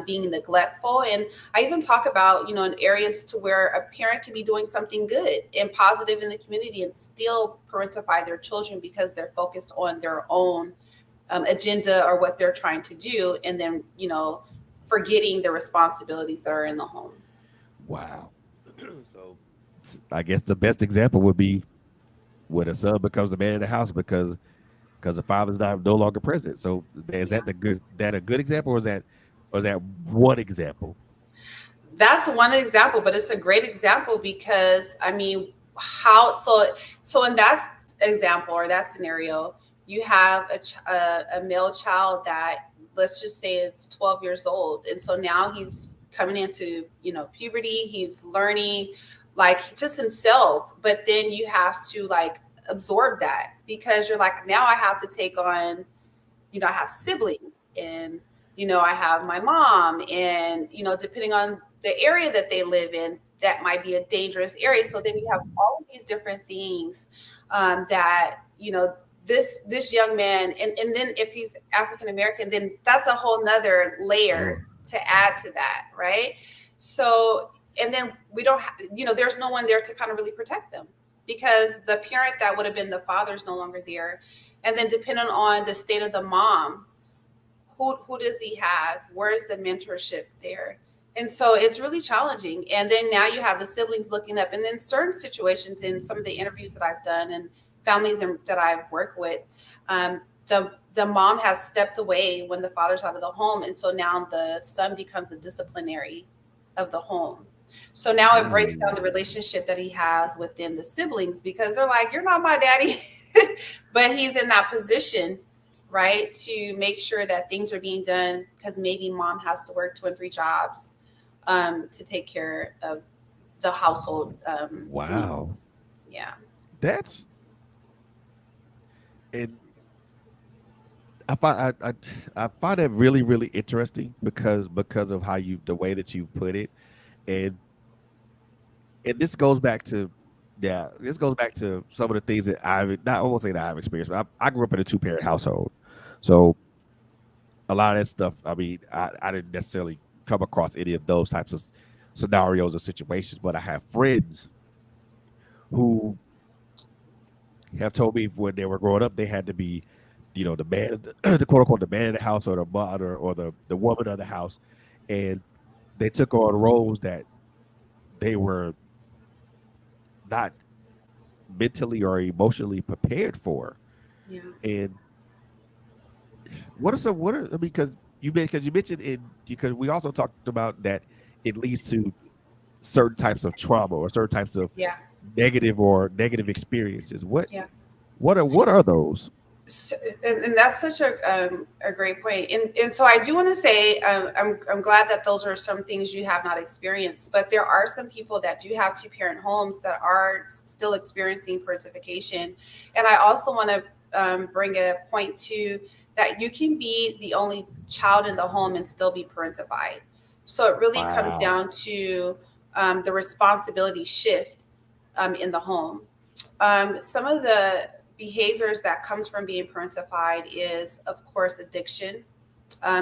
being neglectful. And I even talk about, in areas to where a parent can be doing something good and positive in the community and still parentify their children because they're focused on their own agenda or what they're trying to do. And then, forgetting the responsibilities that are in the home. Wow. So I guess the best example would be when a son becomes the man in the house because the father's not no longer present. So is Yeah. that a good example, or is that one example? That's one example, but it's a great example because I mean, so in that example or that scenario, you have a male child that, let's just say it's 12 years old, and so now he's coming into puberty. He's learning like just himself, but then you have to like absorb that because you're like, now I have to take on, I have siblings, and I have my mom, and depending on the area that they live in, that might be a dangerous area. So then you have all of these different things that this young man, and then if he's African American, then that's a whole nother Sure. layer to add to that, right? So, and then we don't there's no one there to kind of really protect them because the parent that would have been the father is no longer there. And then depending on the state of the mom, who does he have? Where's the mentorship there? And so it's really challenging. And then now you have the siblings looking up. And then certain situations in some of the interviews that I've done and families that I've worked with, the mom has stepped away when the father's out of the home. And so now the son becomes the disciplinary of the home. So now it breaks down the Mm. relationship that he has within the siblings because they're like, you're not my daddy. But he's in that position, right, to make sure that things are being done because maybe mom has to work 2 and 3 jobs to take care of the household Wow. needs. Yeah. That's and I find I find it really really interesting because of how you the way that you put it, and this goes back to, yeah, this goes back to some of the things that I won't say that I've experienced, but I grew up in a two-parent household, so a lot of that stuff. I mean, I didn't necessarily come across any of those types of scenarios or situations, but I have friends who have told me when they were growing up they had to be, the man, the quote unquote the man in the house, or the mother, or the woman of the house, and they took on roles that they were not mentally or emotionally prepared for. Yeah. And what are some what are I mean, because you mentioned in because we also talked about that it leads to certain types of trauma or certain types of Yeah. negative experiences. Yeah. What are those? So, and that's such a great point. And so I do want to say I'm glad that those are some things you have not experienced, but there are some people that do have 2 parent homes that are still experiencing parentification. And I also want to bring a point to that you can be the only child in the home and still be parentified. So it really comes Wow. down to the responsibility shift in the home. Some of the behaviors that comes from being parentified is, of course, addiction,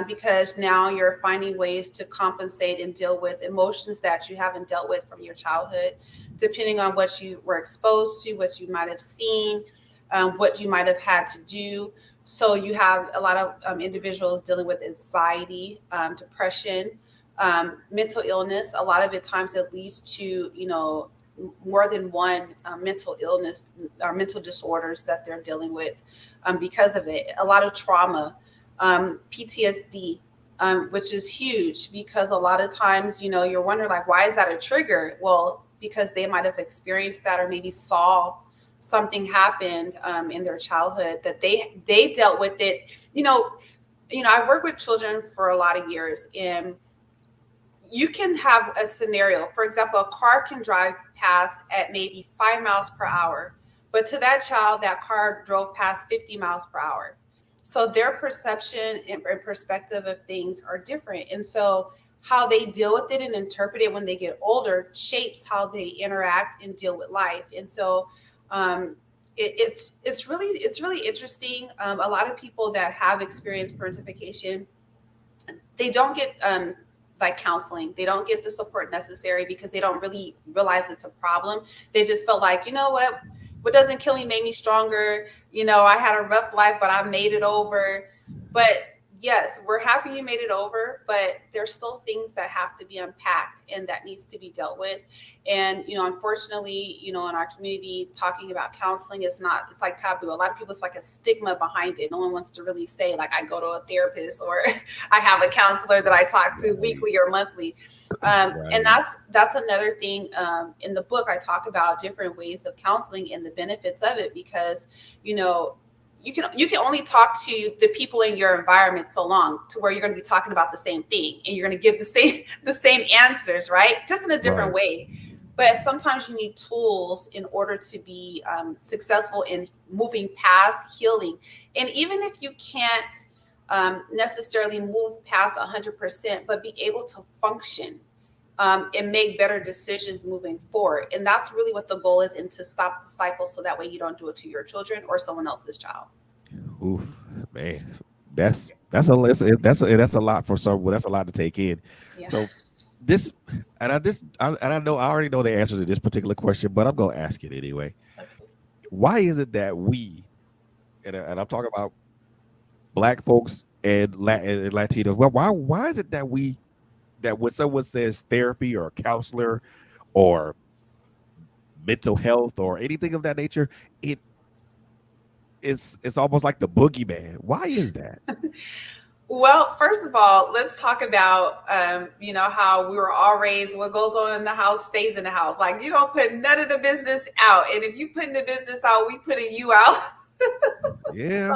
because now you're finding ways to compensate and deal with emotions that you haven't dealt with from your childhood, depending on what you were exposed to, what you might have seen, what you might have had to do. So you have a lot of individuals dealing with anxiety, depression, mental illness. A lot of it times it leads to, more than one mental illness or mental disorders that they're dealing with because of it. A lot of trauma, PTSD, which is huge because a lot of times, you're wondering like, why is that a trigger? Well, because they might have experienced that or maybe saw something happened in their childhood that they dealt with it. I've worked with children for a lot of years, and you can have a scenario. For example, a car can drive past at maybe 5 miles per hour, but to that child, that car drove past 50 miles per hour. So their perception and perspective of things are different. And so how they deal with it and interpret it when they get older shapes how they interact and deal with life. And so it's really interesting. A lot of people that have experienced parentification, they don't get like counseling. They don't get the support necessary because they don't really realize it's a problem. They just felt like, what doesn't kill me made me stronger. I had a rough life, but I made it over. But yes, we're happy you made it over, but there's still things that have to be unpacked and that needs to be dealt with. And, unfortunately, in our community, talking about counseling it's like taboo. A lot of people, it's like a stigma behind it. No one wants to really say like, I go to a therapist or I have a counselor that I talk to weekly or monthly. And that's another thing. In the book, I talk about different ways of counseling and the benefits of it because, you can only talk to the people in your environment so long to where you're going to be talking about the same thing and you're going to give the same answers, right? Just in a different way. But sometimes you need tools in order to be successful in moving past healing. And even if you can't necessarily move past 100%, but be able to function and make better decisions moving forward. And that's really what the goal is, and to stop the cycle so that way you don't do it to your children or someone else's child. Oof, man, that's a lot for someone. That's a lot to take in. Yeah. So I know I already know the answer to this particular question, but I'm gonna ask it anyway. Okay. Why is it that we, and I'm talking about Black folks and Latinos? Well, why is it that when someone says therapy or counselor or mental health or anything of that nature, it's almost like the boogeyman. Why is that? Well, first of all, let's talk about, how we were all raised. What goes on in the house stays in the house. Like, you don't put none of the business out. And if you put the business out, we putting you out. Yeah.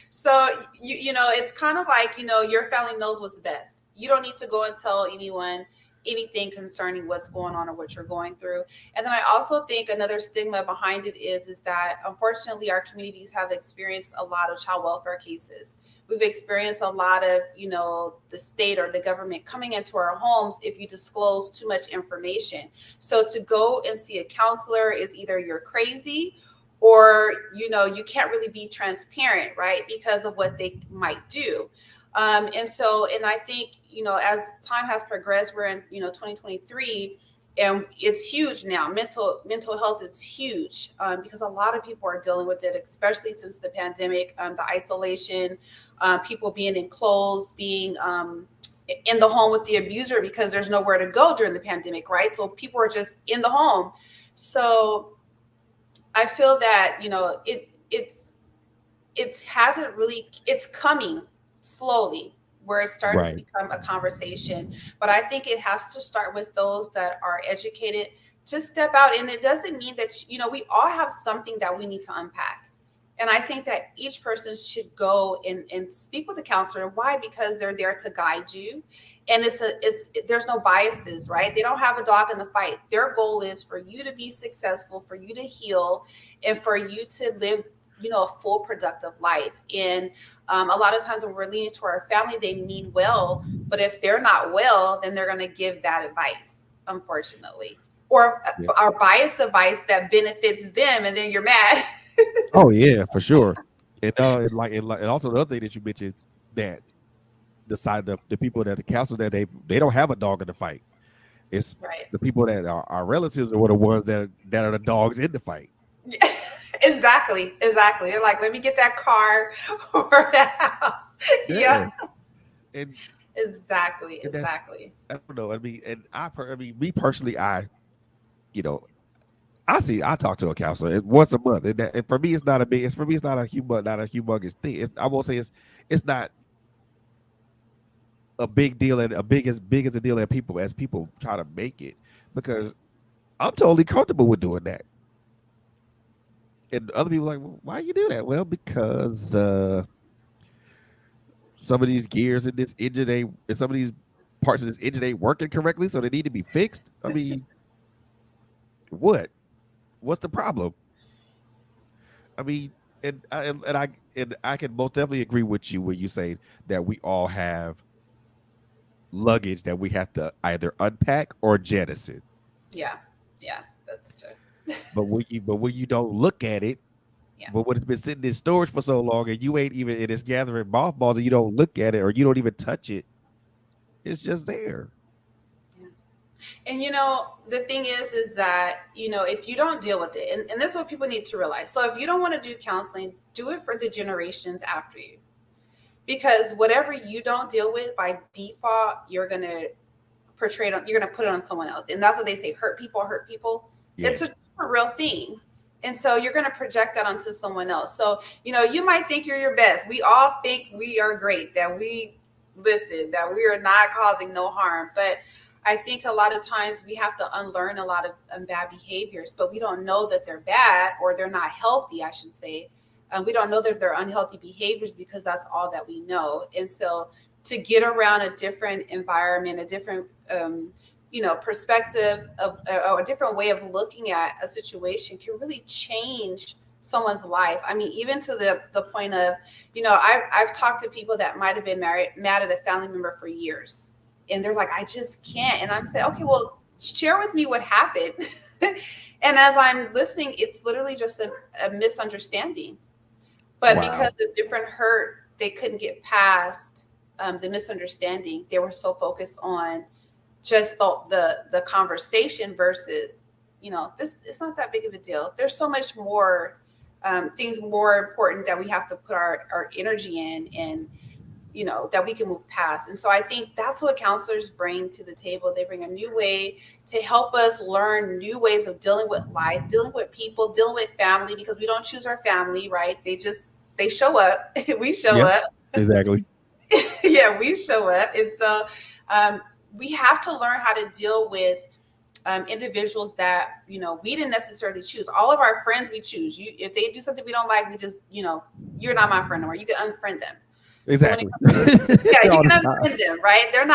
So it's kind of like, your family knows what's best. You don't need to go and tell anyone anything concerning what's going on or what you're going through. And then I also think another stigma behind it is that unfortunately our communities have experienced a lot of child welfare cases. We've experienced a lot of, the state or the government coming into our homes if you disclose too much information. So to go and see a counselor is either you're crazy or, you can't really be transparent, right? Because of what they might do. And I think, as time has progressed, we're in, 2023, and it's huge now. Mental health is huge because a lot of people are dealing with it, especially since the pandemic, the isolation, people being enclosed, being in the home with the abuser because there's nowhere to go during the pandemic, right? So people are just in the home. So I feel that, it's coming slowly where it's starting to become a conversation. But I think it has to start with those that are educated. Just step out. And it doesn't mean that, we all have something that we need to unpack. And I think that each person should go and speak with a counselor. Why? Because they're there to guide you. And there's no biases, right? They don't have a dog in the fight. Their goal is for you to be successful, for you to heal, and for you to live, a full productive life. And a lot of times when we're leaning to our family, they mean well, but if they're not well, then they're going to give bad advice, unfortunately. or Yeah. our biased advice that benefits them, and then you're mad. Oh yeah, for sure. And also the other thing that you mentioned, that the people that the council, that they don't have a dog in the fight. It's Right. the people that are our relatives are the ones that are the dogs in the fight. Exactly. They're like, let me get that car or that house. Yeah, Yeah, and exactly. and that's, Exactly. I don't know. I mean, and I mean, me personally, you know I talk to a counselor once a month, and for me, it's not a big. It's for me, it's not not a humongous thing. I won't say it's not a big deal, and a big as a deal as people try to make it, because I'm totally comfortable with doing that. And other people are like, well, why you do that? Well, because some of these gears in this engine ain't, and some of these parts of this engine ain't working correctly, so they need to be fixed. I mean, what? What's the problem? I mean, and I can most definitely agree with you when you say that we all have luggage that we have to either unpack or jettison. Yeah. Yeah. That's true. But when you don't look at it, Yeah. but when it's been sitting in storage for so long and you ain't even, and it's gathering mothballs and you don't look at it or you don't even touch it, it's just there. Yeah. And the thing is that, if you don't deal with it, and this is what people need to realize. So if you don't want to do counseling, do it for the generations after you. Because whatever you don't deal with by default, you're gonna put it on someone else. And that's what they say, hurt people. Yeah. It's a real thing. And so you're gonna project that onto someone else. So, you might think you're your best. We all think we are great, that we listen, that we are not causing no harm. But I think a lot of times we have to unlearn a lot of bad behaviors, but we don't know that they're bad, or they're not healthy, I should say. We don't know that they're unhealthy behaviors because that's all that we know. And so to get around a different environment, a different, perspective of, or a different way of looking at a situation can really change someone's life. I mean, even to the point of, I've talked to people that might have been mad at a family member for years, and they're like, I just can't. And I'm saying, okay, well, share with me what happened. And as I'm listening, it's literally just a misunderstanding. But because Wow. of different hurt, they couldn't get past the misunderstanding. They were so focused on just the conversation versus, this, it's not that big of a deal. There's so much more things more important that we have to put our energy in, and that we can move past. And so I think that's what counselors bring to the table. They bring a new way to help us learn new ways of dealing with life, dealing with people, dealing with family, because we don't choose our family, right? They show up. We show Yeah. up. Exactly. Yeah, we show up. And so we have to learn how to deal with individuals that we didn't necessarily choose. All of our friends we choose. If they do something we don't like, we just you're not my friend, or you can unfriend them. So when it Exactly. comes to, yeah, you All can the time. unfriend them, right? They're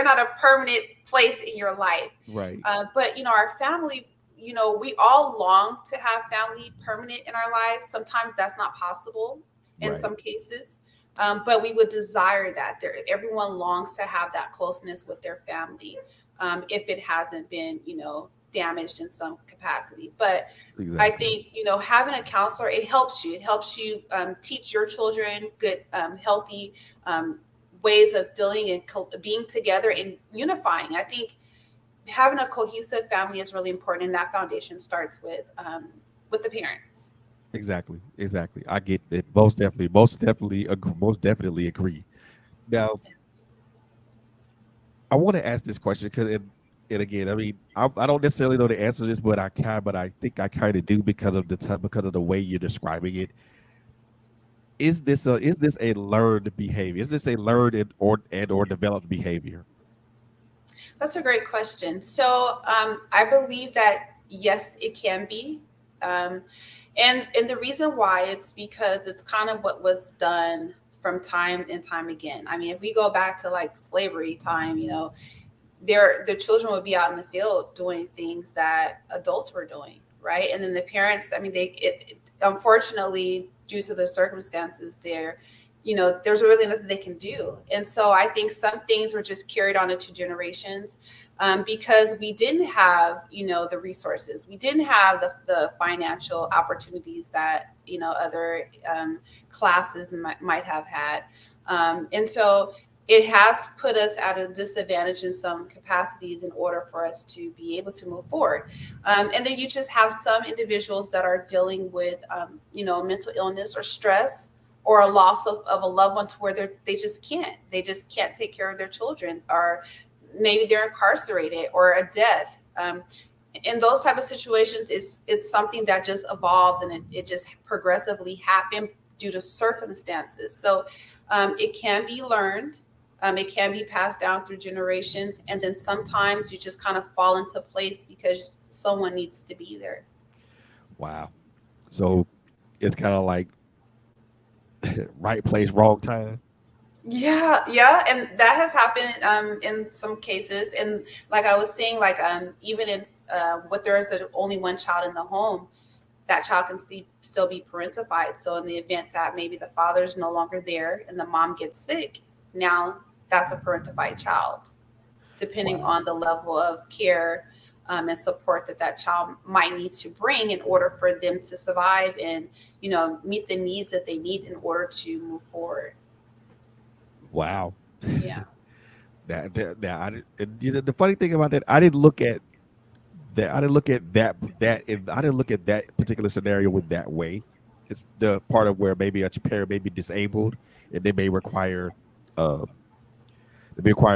not a permanent place in your life. Right. But our family, we all long to have family permanent in our lives. Sometimes that's not possible in Right. some cases. But we would desire that. Everyone longs to have that closeness with their family, if it hasn't been, damaged in some capacity. But I Exactly. think, having a counselor, it helps you. It helps you teach your children good, healthy ways of dealing and being together and unifying. I think having a cohesive family is really important, and that foundation starts with the parents. Exactly. Exactly. I get it. Most definitely agree. Now, I want to ask this question because, and again, I mean, I don't necessarily know the answer to this, but I think I kind of do because of because of the way you're describing it. Is this a learned behavior? Is this a learned and or developed behavior? That's a great question. So I believe that yes, it can be. Um, and the reason why, it's because it's kind of what was done from time and time again. I mean, if we go back to like slavery time, their children would be out in the field doing things that adults were doing, right? And then the parents, I mean, unfortunately, due to the circumstances there, there's really nothing they can do. And so I think some things were just carried on into generations, because we didn't have, the resources. We didn't have the financial opportunities that, other classes might have had. And so it has put us at a disadvantage in some capacities in order for us to be able to move forward. And then you just have some individuals that are dealing with, mental illness or stress, or a loss of a loved one, to where they just can't take care of their children, or maybe they're incarcerated, or a death. In those type of situations, it's something that just evolves, and it just progressively happen due to circumstances. So it can be learned. It can be passed down through generations, and then sometimes you just kind of fall into place because someone needs to be there. Wow. So it's kind of like right place, wrong time. Yeah, yeah, and that has happened in some cases. And like I was saying, like even in what there is only one child in the home, that child can still be parentified. So in the event that maybe the father is no longer there and the mom gets sick, now that's a parentified child, depending Wow. on the level of care and support that child might need to bring in order for them to survive and meet the needs that they need in order to move forward. Wow. Yeah. That I did, and, the funny thing about that, I didn't look at that. I didn't look at I didn't look at that particular scenario with that way. It's the part of where maybe a parent may be disabled and uh, they may require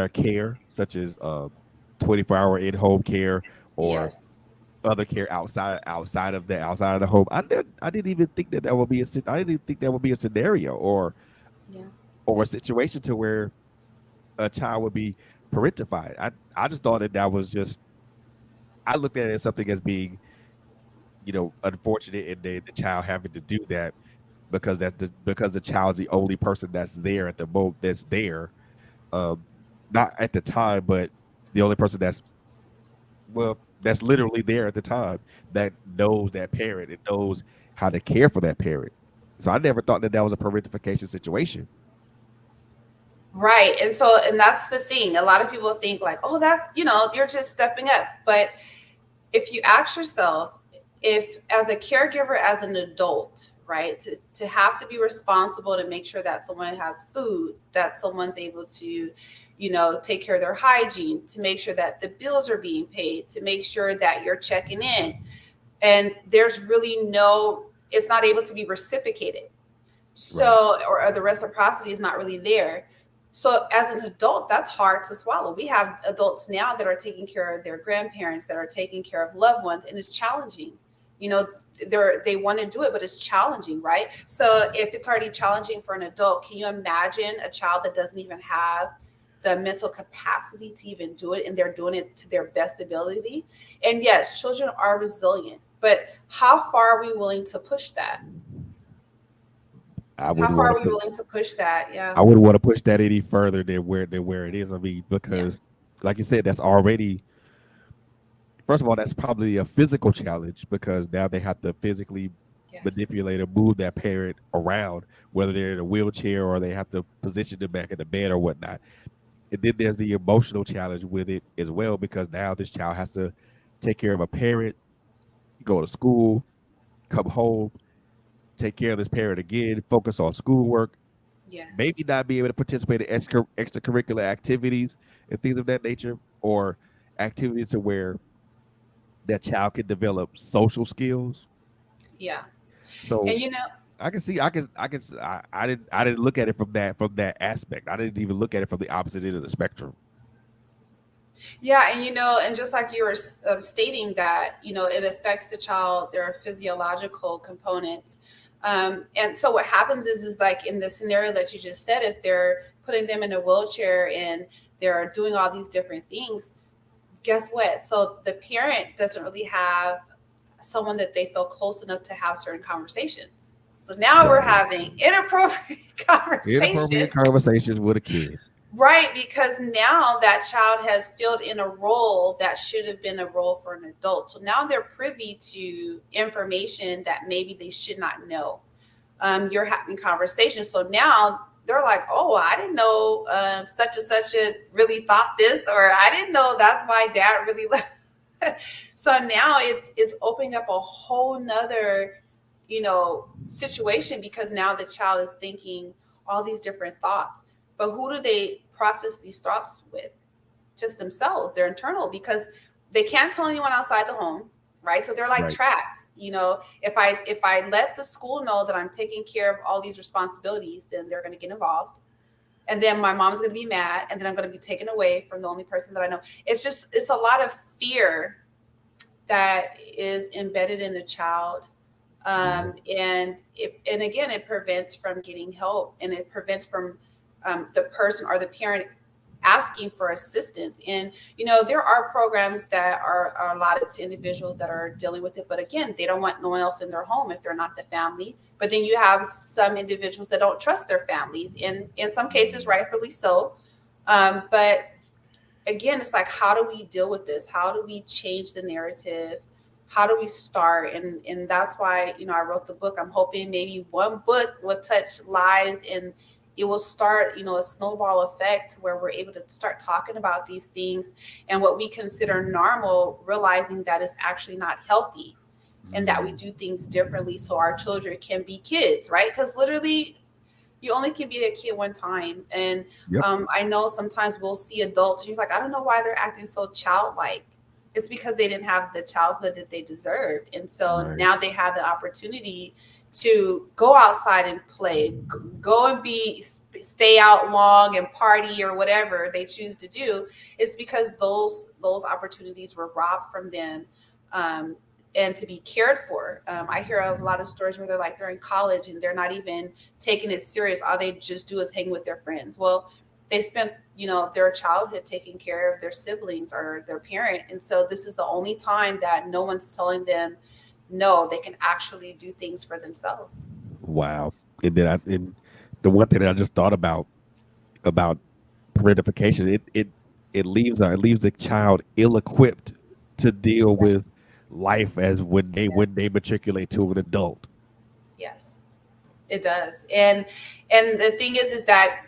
care, such as 24-hour in-home care or Yes. other care outside of the home. I didn't even think that would be I didn't even think that would be a scenario Yeah. or a situation to where a child would be parentified. I just thought that was just, I looked at it as something as being, unfortunate, and the child having to do that because the child's the only person that's there at the moment, that's there, um, not at the time, but the only person that's literally there at the time, that knows that parent and knows how to care for that parent. So I never thought that was a parentification situation. Right. And that's the thing. A lot of people think like, oh, that, you're just stepping up. But if you ask yourself, if as a caregiver, as an adult, right, to have to be responsible to make sure that someone has food, that someone's able to, take care of their hygiene, to make sure that the bills are being paid, to make sure that you're checking in, and there's really it's not able to be reciprocated. Right. So, or the reciprocity is not really there. So, as an adult, that's hard to swallow. We have adults now that are taking care of their grandparents, that are taking care of loved ones, and it's challenging. You know, they want to do it, but it's challenging, right? So, if it's already challenging for an adult, can you imagine a child that doesn't even have the mental capacity to even do it, and they're doing it to their best ability? And yes, children are resilient, but how far are we willing to push that? I How wouldn't far want are to we put willing to push that? I Yeah. wouldn't want to push that any further than where it is. I mean, Yeah. because like you said, that's already, first of all, that's probably a physical challenge, because now they have to physically Yes. manipulate or move that parent around, whether they're in a wheelchair or they have to position them back in the bed or whatnot. And then there's the emotional challenge with it as well, because now this child has to take care of a parent, go to school, come home, take care of this parent again, focus on schoolwork, maybe Yes. not be able to participate in extracurricular activities and things of that nature, or activities to where that child can develop social skills. Yeah. So And I can see, I didn't look at it from that aspect. I didn't even look at it from the opposite end of the spectrum. yeah, and and just like you were stating that, it affects the child, there are physiological components. And so what happens is like in the scenario that you just said, if they're putting them in a wheelchair and they're doing all these different things, guess what? So the parent doesn't really have someone that they feel close enough to have certain conversations. So now we're Right. having inappropriate Inappropriate conversations. conversations with a kid. Right, because now that child has filled in a role that should have been a role for an adult. So now they're privy to information that maybe they should not know. You're having conversations. So now they're like, oh, I didn't know such and such really thought this, or I didn't know that's why dad really left. So now it's opening up a whole nother, situation, because now the child is thinking all these different thoughts. But who do they process these thoughts with? Just themselves. They're internal, because they can't tell anyone outside the home, right? So they're like Right. trapped. If I let the school know that I'm taking care of all these responsibilities, then they're going to get involved, and then my mom's going to be mad, and then I'm going to be taken away from the only person that I know. It's a lot of fear that is embedded in the child. And again, it prevents from getting help, and it prevents from the person or the parent asking for assistance. And there are programs that are allotted to individuals that are dealing with it, but again, they don't want no one else in their home if they're not the family. But then you have some individuals that don't trust their families, and in some cases rightfully so. But again, it's like, how do we deal with this? How do we change the narrative? How do we start? And that's why I wrote the book. I'm hoping maybe one book will touch lives, and it will start a snowball effect where we're able to start talking about these things and what we consider normal, realizing that it's actually not healthy, and that we do things differently so our children can be kids, right? Because literally you only can be a kid one time. And Yep. I know sometimes we'll see adults and you're like, I don't know why they're acting so childlike. It's because they didn't have the childhood that they deserved. And so Right. now they have the opportunity to go outside and play, go and stay out long and party or whatever they choose to do. It's because those opportunities were robbed from them. And to be cared for. I hear a lot of stories where they're in college and they're not even taking it serious. All they just do is hang with their friends. Well, they spent, their childhood taking care of their siblings or their parent. And so this is the only time that no one's telling them, no, they can actually do things for themselves. Wow. And the one thing that I just thought about parentification, it leaves the child ill-equipped to deal with Yes. life as when they matriculate to an adult. Yes, it does. And the thing is that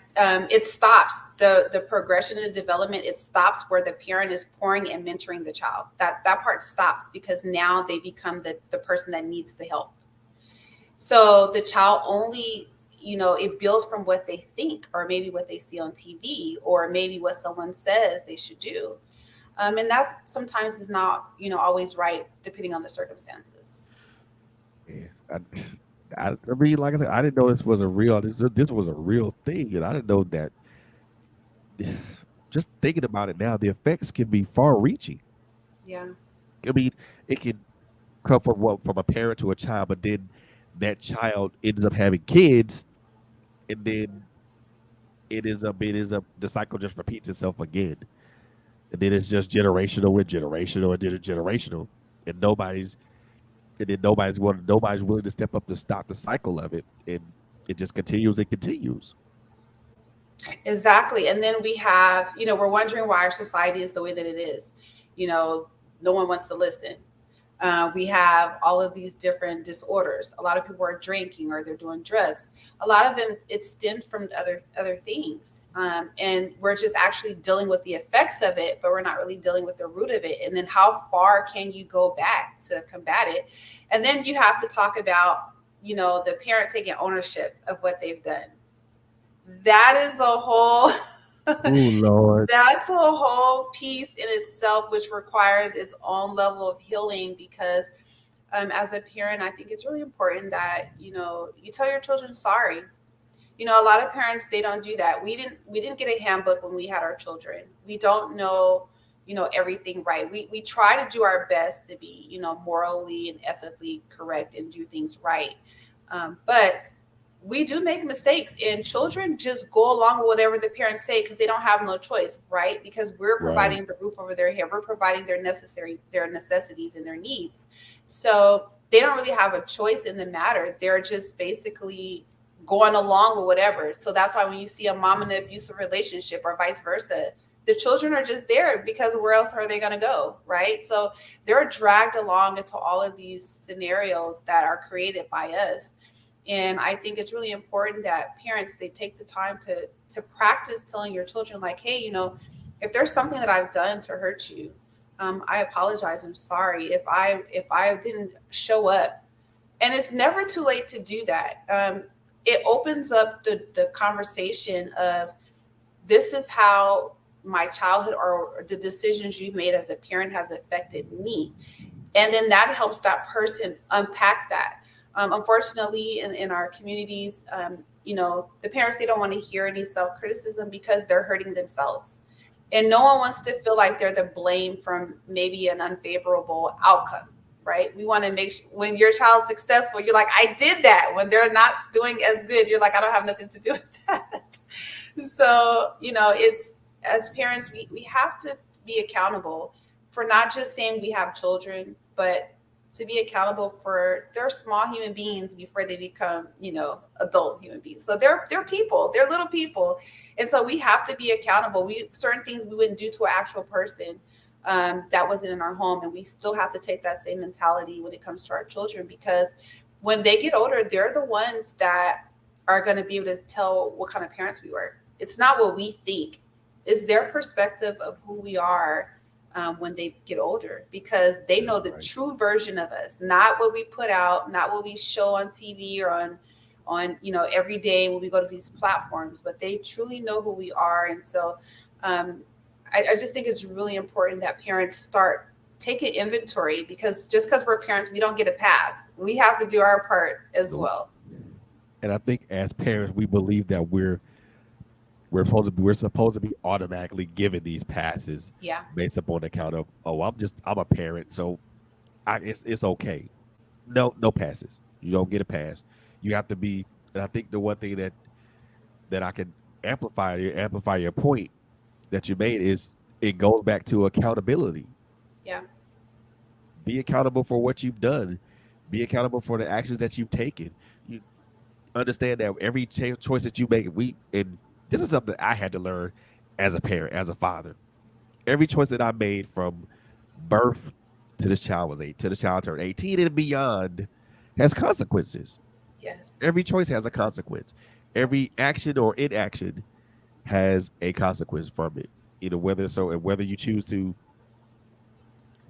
it stops the progression and the development. It stops where the parent is pouring and mentoring the child. That part stops because now they become the person that needs the help. So the child only, it builds from what they think, or maybe what they see on TV, or maybe what someone says they should do. And that sometimes is not, always right, depending on the circumstances. Yeah. I mean, like I said, I didn't know this was a real thing, and I didn't know that. Just thinking about it now, the effects can be far-reaching. Yeah. I mean, it can come from a parent to a child, but then that child ends up having kids, and then it is up the cycle just repeats itself again, and then it's just generational and generational and then it's generational, and nobody's willing to step up to stop the cycle of it, and it just continues and continues. Exactly. And then we have, we're wondering why our society is the way that it is. You know, no one wants to listen. We have all of these different disorders. A lot of people are drinking or they're doing drugs. A lot of them, it stemmed from other things, and we're just actually dealing with the effects of it, but we're not really dealing with the root of it. And then how far can you go back to combat it? And then you have to talk about, the parent taking ownership of what they've done. That is a whole Oh Lord. that's a whole piece in itself, which requires its own level of healing. Because as a parent, I think it's really important that you tell your children sorry. A lot of parents, they don't do that. We didn't get a handbook when we had our children. We don't know everything right. We try to do our best to be morally and ethically correct and do things right. But we do make mistakes, and children just go along with whatever the parents say because they don't have no choice, right? Because we're Right. providing the roof over their head, we're providing their necessities and their needs. So they don't really have a choice in the matter. They're just basically going along with whatever. So that's why when you see a mom in an abusive relationship or vice versa, the children are just there because where else are they going to go, right? So they're dragged along into all of these scenarios that are created by us. And I think it's really important that parents, they take the time to practice telling your children, like, hey, if there's something that I've done to hurt you, I apologize. I'm sorry if I didn't show up. And it's never too late to do that. It opens up the conversation of, this is how my childhood or the decisions you've made as a parent has affected me. And then that helps that person unpack that. Unfortunately, in our communities, the parents, they don't want to hear any self-criticism because they're hurting themselves, and no one wants to feel like they're the blame from maybe an unfavorable outcome. Right? We want to make sure when your child's successful, you're like, I did that. When they're not doing as good, you're like, I don't have nothing to do with that. So it's, as parents, we have to be accountable for not just saying we have children, but to be accountable for, they're small human beings before they become, adult human beings. So they're people, they're little people. And so we have to be accountable. Certain things we wouldn't do to an actual person that wasn't in our home. And we still have to take that same mentality when it comes to our children, because when they get older, they're the ones that are going to be able to tell what kind of parents we were. It's not what we think, it's their perspective of who we are when they get older, because they know the true version of us, not what we put out, not what we show on TV or on every day when we go to these platforms, but they truly know who we are. And so I just think it's really important that parents start taking inventory, because just because we're parents, we don't get a pass. We have to do our part as well. And I think as parents, we believe that we're supposed to be automatically given these passes Yeah. based upon the account of, oh, I'm a parent, so it's okay. No passes. You don't get a pass. You have to be. And I think the one thing that I can amplify your point that you made is, it goes back to accountability. Yeah. Be accountable for what you've done. Be accountable for the actions that you've taken. You understand that every choice that you make, and this is something I had to learn as a parent, as a father. Every choice that I made from birth to this child was 8 to the child turned 18 and beyond has consequences. Yes. Every choice has a consequence. Every action or inaction has a consequence from it. Whether you choose to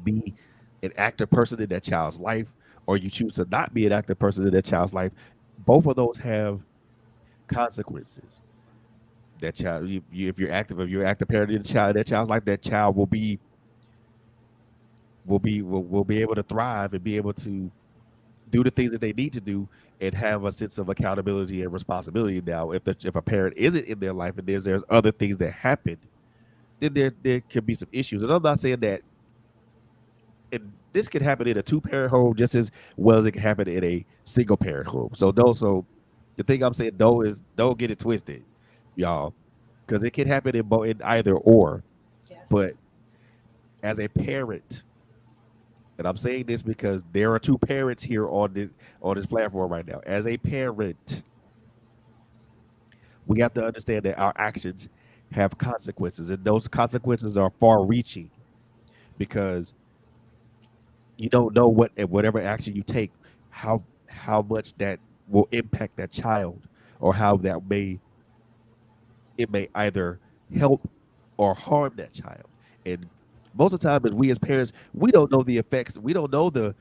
be an active person in that child's life, or you choose to not be an active person in that child's life, both of those have consequences. That child, if you're active parent in that child's life, that child will be able to thrive and be able to do the things that they need to do and have a sense of accountability and responsibility. Now, if a parent isn't in their life and there's other things that happen, then there could be some issues. And I'm not saying that, and this could happen in a two-parent home just as well as it can happen in a single-parent home. So the thing I'm saying though is, don't get it twisted, y'all, because it can happen in either or. But Yes. as a parent, and I'm saying this because there are two parents here on this platform right now. As a parent, we have to understand that our actions have consequences, and those consequences are far-reaching, because you don't know whatever action you take, how much that will impact that child, or how it may either help or harm that child. And most of the time, as we as parents, we don't know the effects. We don't know the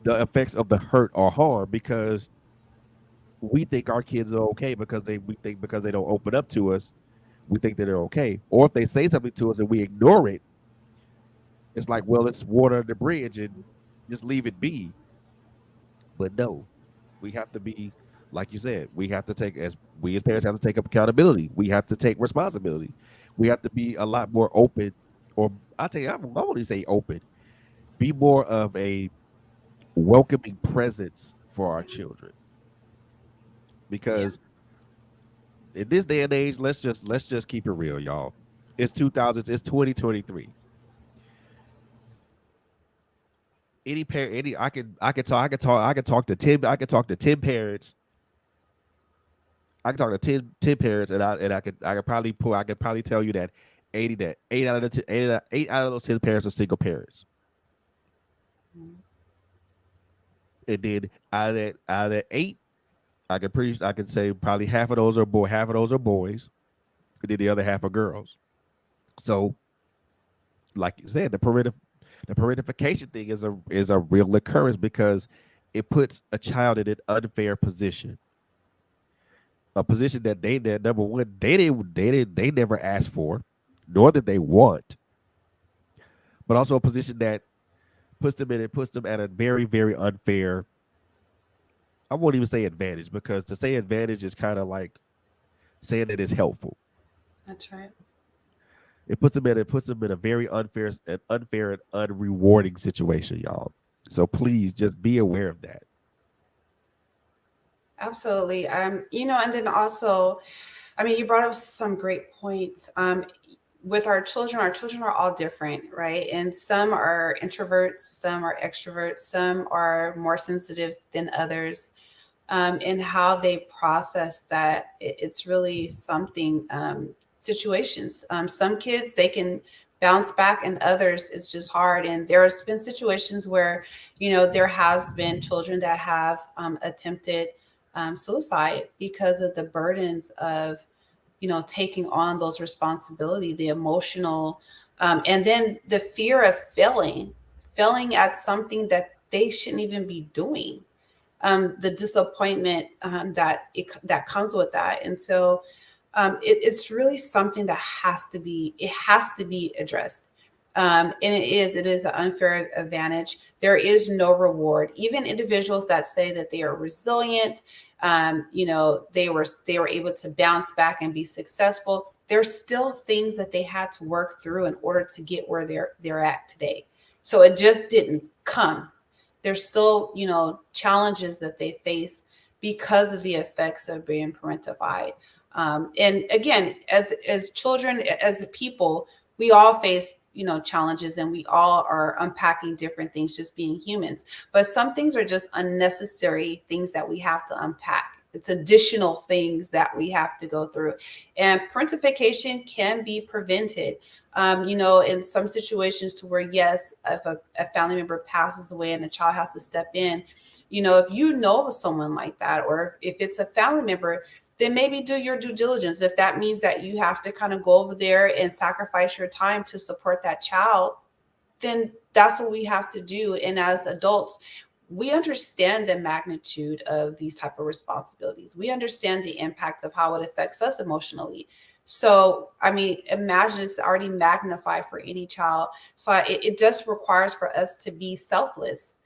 effects of the hurt or harm, because we think our kids are okay, because they don't open up to us, we think that they're okay. Or if they say something to us and we ignore it, it's like, well, it's water under the bridge and just leave it be. But no, we have to be, like you said, we as parents have to take up accountability. We have to take responsibility. We have to be a lot more open, or I tell you, I won't even say open. Be more of a welcoming presence for our children, Yeah. because in this day and age, let's just keep it real, y'all. It's 2000s. It's 2023. Any parent, I can talk to 10 parents. I can talk to 10 parents, I could probably tell you that 8 out of the 8 out of those 10 parents are single parents. Mhm. And then out of that 8, I could say probably half of those are half of those are boys, and then the other half are girls. So, like you said, the parentification thing is a real occurrence because it puts a child in an unfair position, a position that number one they never asked for, nor did they want, but also a position that puts them at a very unfair. I won't even say advantage because to say advantage is kind of like saying that it's helpful. That's right. It puts them in a very unfair and unrewarding situation, y'all. So please just be aware of that. Absolutely. And then also, I mean, you brought up some great points. With our children are all different, right? And some are introverts, some are extroverts, some are more sensitive than others. And how they process that, it's really something. Situations. Some kids they can bounce back, and others it's just hard. And there's been situations where, there has been children that have attempted suicide because of the burdens of taking on those responsibility, the emotional, and then the fear of failing at something that they shouldn't even be doing, the disappointment that comes with that. And so it's really something that has to be addressed. And it is an unfair advantage. There is no reward. Even individuals that say that they are resilient, they were able to bounce back and be successful. There's still things that they had to work through in order to get where they're at today. So it just didn't come. There's still, challenges that they face because of the effects of being parentified. And again, as children, as a people, we all face, challenges, and we all are unpacking different things, just being humans. But some things are just unnecessary things that we have to unpack. It's additional things that we have to go through. And parentification can be prevented. In some situations to where, yes, if a family member passes away and a child has to step in, if you know of someone like that, or if it's a family member, then maybe do your due diligence. If that means that you have to kind of go over there and sacrifice your time to support that child, then that's what we have to do. And as adults, we understand the magnitude of these type of responsibilities. We understand the impact of how it affects us emotionally. So, I mean, imagine it's already magnified for any child. So it just requires for us to be selfless,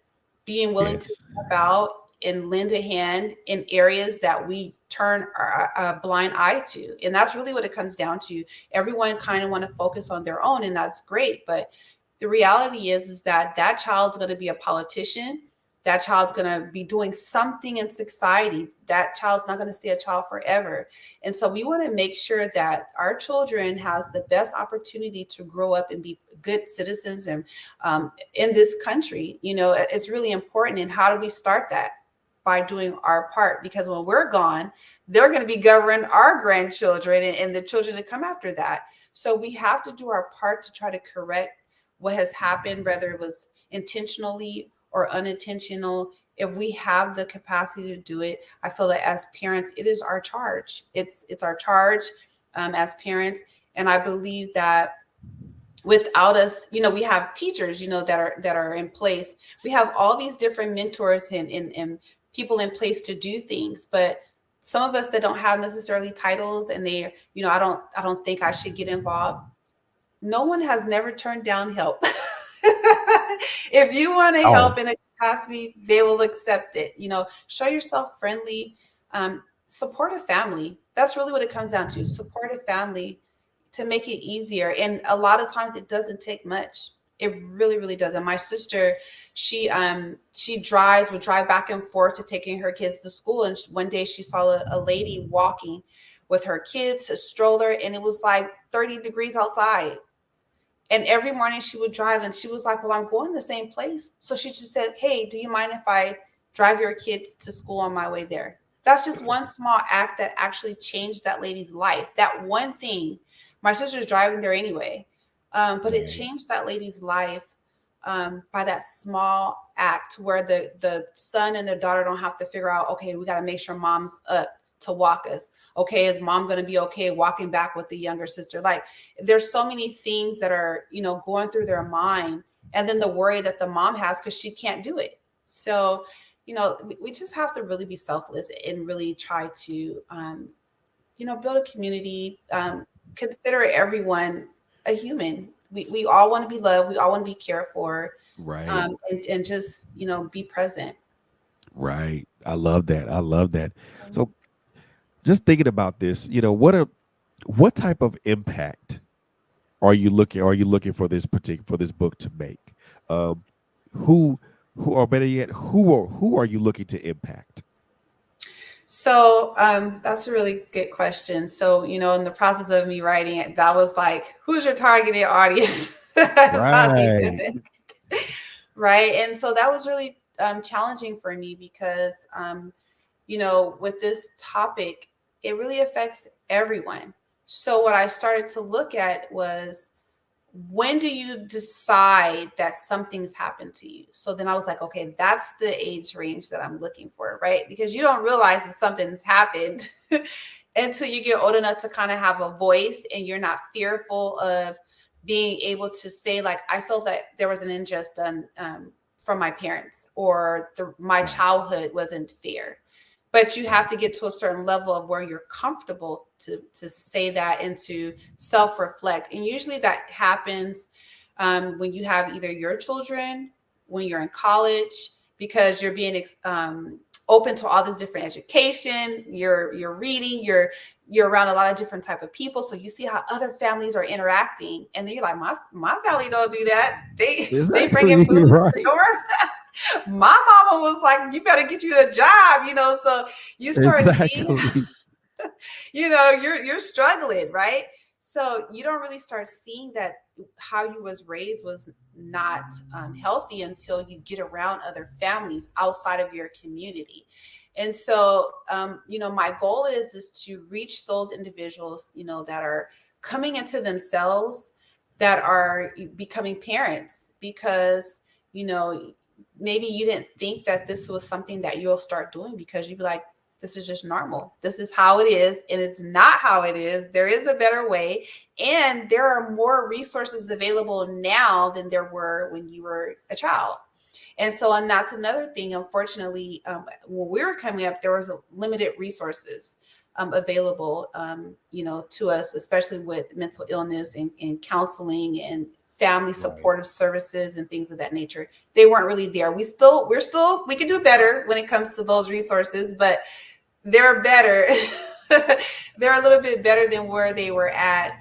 being willing to Yes. step out and lend a hand in areas that we turn a blind eye to. And that's really what it comes down to. Everyone kind of want to focus on their own, and that's great. But the reality is that that child's going to be a politician. That child's going to be doing something in society. That child's not going to stay a child forever. And so we want to make sure that our children has the best opportunity to grow up and be good citizens and in this country. It's really important. And how do we start that? By doing our part, because when we're gone, they're going to be governing our grandchildren and the children that come after that. So we have to do our part to try to correct what has happened, whether it was intentionally or unintentional. If we have the capacity to do it, I feel that as parents, it is our charge. It's our charge as parents. And I believe that without us, we have teachers, that are in place. We have all these different mentors and people in place to do things. But some of us that don't have necessarily titles, and they, I don't think I should get involved. No one has never turned down help. If you want to Oh, help in a capacity, they will accept it. Show yourself friendly. Support a family. That's really what it comes down to. Support a family to make it easier. And a lot of times it doesn't take much. It really, really doesn't. My sister, she would drive back and forth to taking her kids to school. And one day she saw a lady walking with her kids, a stroller, and it was like 30 degrees outside. And every morning she would drive, and she was like, well, I'm going the same place. So she just said, hey, do you mind if I drive your kids to school on my way there? That's just one small act that actually changed that lady's life. That one thing, my sister's driving there anyway, but it right. changed that lady's life by that small act where the son and the daughter don't have to figure out, okay, we got to make sure mom's up to walk us. Okay, is mom going to be okay walking back with the younger sister? Like, there's so many things that are, going through their mind, and then the worry that the mom has because she can't do it. So, we just have to really be selfless and really try to, build a community, consider everyone a human. We all want to be loved. We all want to be cared for, Right. and just, be present. Right. I love that. I love that. So just thinking about this, what type of impact are you looking for this book to make? Um, who or better yet, who are you looking to impact? So that's a really good question. So, in the process of me writing it, that was like, who's your targeted audience? That's how they do Right. it. Right. And so that was really challenging for me because, with this topic, it really affects everyone. So what I started to look at was, when do you decide that something's happened to you? So then I was like, okay, that's the age range that I'm looking for, right? Because you don't realize that something's happened until you get old enough to kind of have a voice, and you're not fearful of being able to say, like, I felt that there was an injustice done from my parents, or my Right. childhood wasn't fair. But you have to get to a certain level of where you're comfortable to say that and to self-reflect. And usually that happens when you have either your children, when you're in college, because you're being open to all this different education. You're reading. You're around a lot of different type of people, so you see how other families are interacting, and then you're like, my family don't do that. They bring in Exactly. food to the Right. door. My mama was like, you better get you a job, so you start seeing, Exactly. you're struggling, right? So you don't really start seeing that how you was raised was not healthy until you get around other families outside of your community. And so, my goal is to reach those individuals, that are coming into themselves, that are becoming parents, because, you know, maybe you didn't think that this was something that you'll start doing, because you'd be like, this is just normal. This is how it is. And it's not how it is. There is a better way. And there are more resources available now than there were when you were a child. And so, and that's another thing. Unfortunately, when we were coming up, there was a limited resources available, to us, especially with mental illness and counseling and family Right. supportive services and things of that nature. They weren't really there. We can do better when it comes to those resources, but they're better. They're a little bit better than where they were at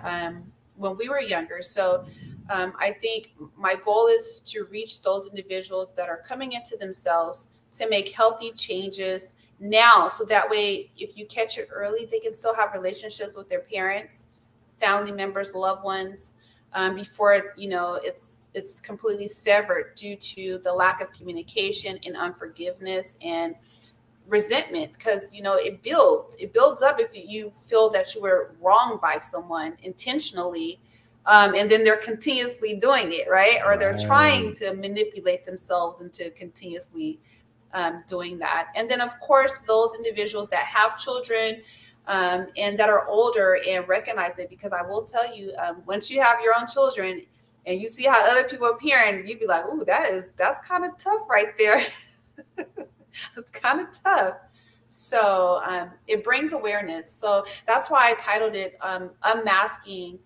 when we were younger. So I think my goal is to reach those individuals that are coming into themselves, to make healthy changes now, so that way, if you catch it early, they can still have relationships with their parents, family members, loved ones, before it's completely severed due to the lack of communication and unforgiveness and resentment. Because it builds up if you feel that you were wronged by someone intentionally, and then they're continuously doing it, right? Or they're trying Right. to manipulate themselves into continuously doing that. And then, of course, those individuals that have children, and that are older and recognize it, because I will tell you, once you have your own children and you see how other people are parent, you'd be like, "Ooh, that's kind of tough right there." It's kind of tough. So it brings awareness. So that's why I titled it "Unmasking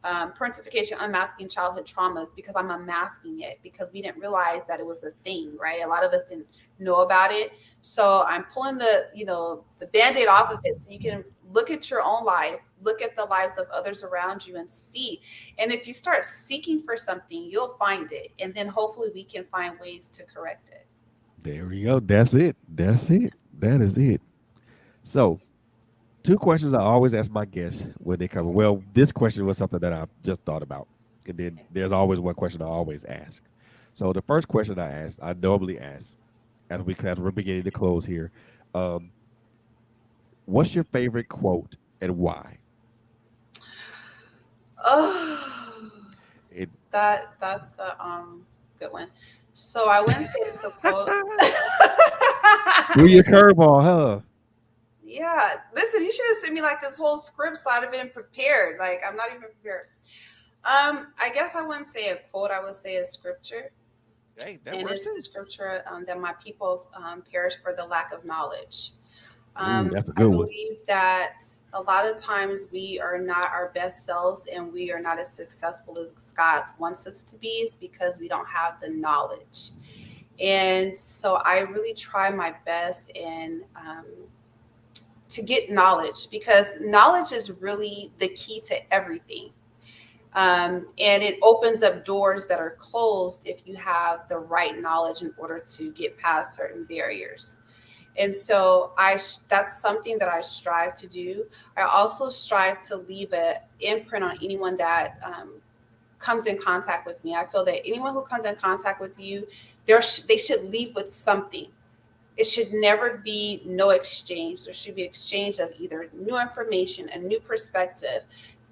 Parentification, Unmasking Childhood Traumas," because I'm unmasking it, because we didn't realize that it was a thing, right? A lot of us didn't know about it. So I'm pulling the band-aid off of it, so you can look at your own life, look at the lives of others around you, and see. And if you start seeking for something, you'll find it. And then hopefully we can find ways to correct it. There we go. That's it. That's it. That is it. So, two questions I always ask my guests when they come. Well, this question was something that I just thought about. And then there's always one question I always ask. So, the first question I normally ask as we're beginning to close here, um, what's your favorite quote and why? Oh, It that's a good one. So I wouldn't say it's a quote. Do your curveball, huh? Yeah, listen, you should have sent me like this whole script so I'd have been prepared. Like I'm not even prepared. I guess I wouldn't say a quote. I would say a scripture, Hey, that and works it's the too. scripture that my people perish for the lack of knowledge. Ooh, that's a I good one. believe that a lot of times we are not our best selves and we are not as successful as God wants us to be is because we don't have the knowledge. And so I really try my best and to get knowledge because knowledge is really the key to everything. And it opens up doors that are closed if you have the right knowledge in order to get past certain barriers. And so that's something that I strive to do. I also strive to leave an imprint on anyone that comes in contact with me. I feel that anyone who comes in contact with you, they should leave with something. It should never be no exchange. There should be exchange of either new information, a new perspective,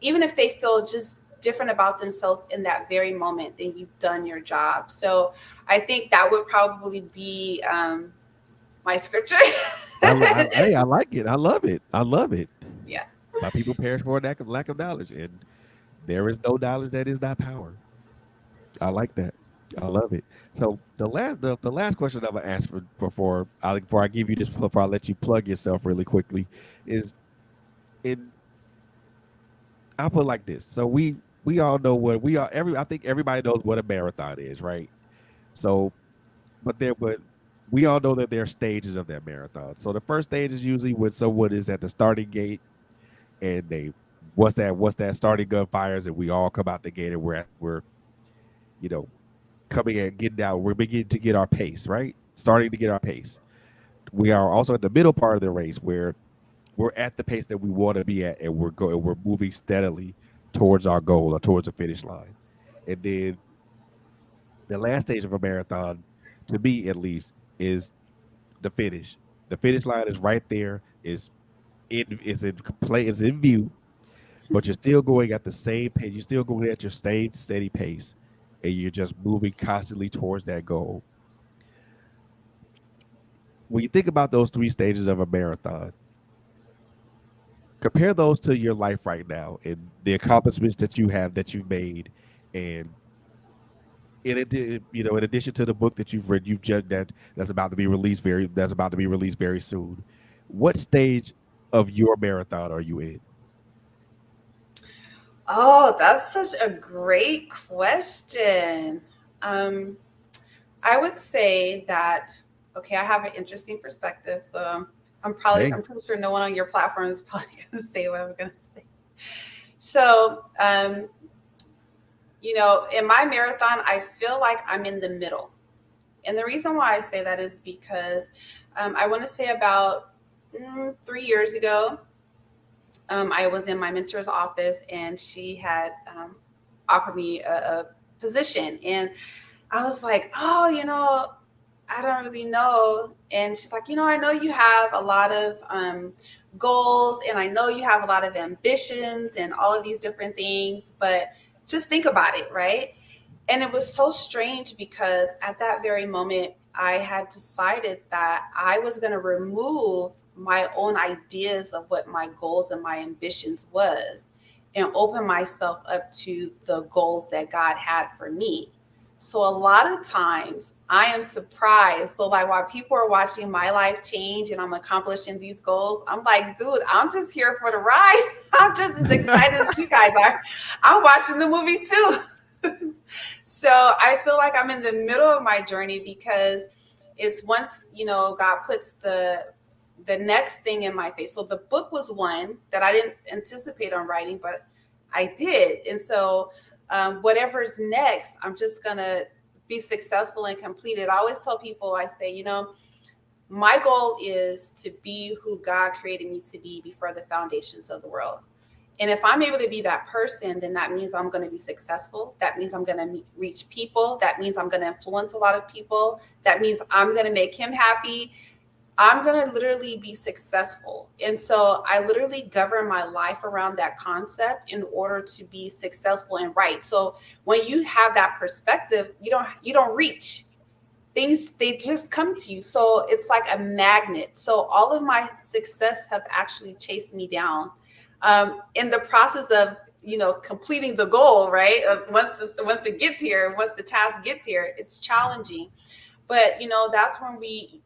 even if they feel just different about themselves in that very moment, then you've done your job. So I think that would probably be my scripture. Hey, I like it. I love it. I love it. Yeah. My people perish for lack of knowledge, and there is no knowledge that is not power. I like that. I love it. So the last question I'm gonna ask before I give you this before I let you plug yourself really quickly is in I'll put it like this. So we all know what we are every I think everybody knows what a marathon is, right? So but we all know that there are stages of that marathon. So the first stage is usually when someone is at the starting gate and they what's that starting gun fires and we all come out the gate and we're you know coming and getting out. We're beginning to get our pace, right? Starting to get our pace. We are also at the middle part of the race where we're at the pace that we want to be at, and we're moving steadily towards our goal or towards the finish line. And then the last stage of a marathon, to me at least, is the finish. The finish line is right there. Is in view, but you're still going at the same pace. You're still going at your same steady pace, and you're just moving constantly towards that goal. When you think about those three stages of a marathon, compare those to your life right now and the accomplishments that you've made, and in addition to the book that you've read, you've just that's about to be released very soon. What stage of your marathon are you in? Oh, that's such a great question. Um, I would say that, okay, I have an interesting perspective. So Hey, I'm pretty sure no one on your platform is probably going to say what I'm going to say. So, in my marathon, I feel like I'm in the middle. And the reason why I say that is because I want to say about 3 years ago, I was in my mentor's office and she had offered me a position. And I was like, oh, I don't really know. And she's like, I know you have a lot of goals and I know you have a lot of ambitions and all of these different things, but just think about it, right? And it was so strange because at that very moment, I had decided that I was going to remove my own ideas of what my goals and my ambitions was and open myself up to the goals that God had for me. So a lot of times I am surprised. So like while people are watching my life change and I'm accomplishing these goals, I'm like, dude, I'm just here for the ride. I'm just as excited as you guys are. I'm watching the movie too. So I feel like I'm in the middle of my journey because it's once, God puts the next thing in my face. So the book was one that I didn't anticipate on writing, but I did. And so whatever's next, I'm just going to be successful and complete it. I always tell people, I say, my goal is to be who God created me to be before the foundations of the world. And if I'm able to be that person, then that means I'm going to be successful. That means I'm going to reach people. That means I'm going to influence a lot of people. That means I'm going to make him happy. I'm going to literally be successful. And so I literally govern my life around that concept in order to be successful and right. So when you have that perspective, you don't reach. things, they just come to you. So it's like a magnet. So all of my success have actually chased me down. In the process of, completing the goal, right? Once it gets here, once the task gets here, it's challenging. But that's when we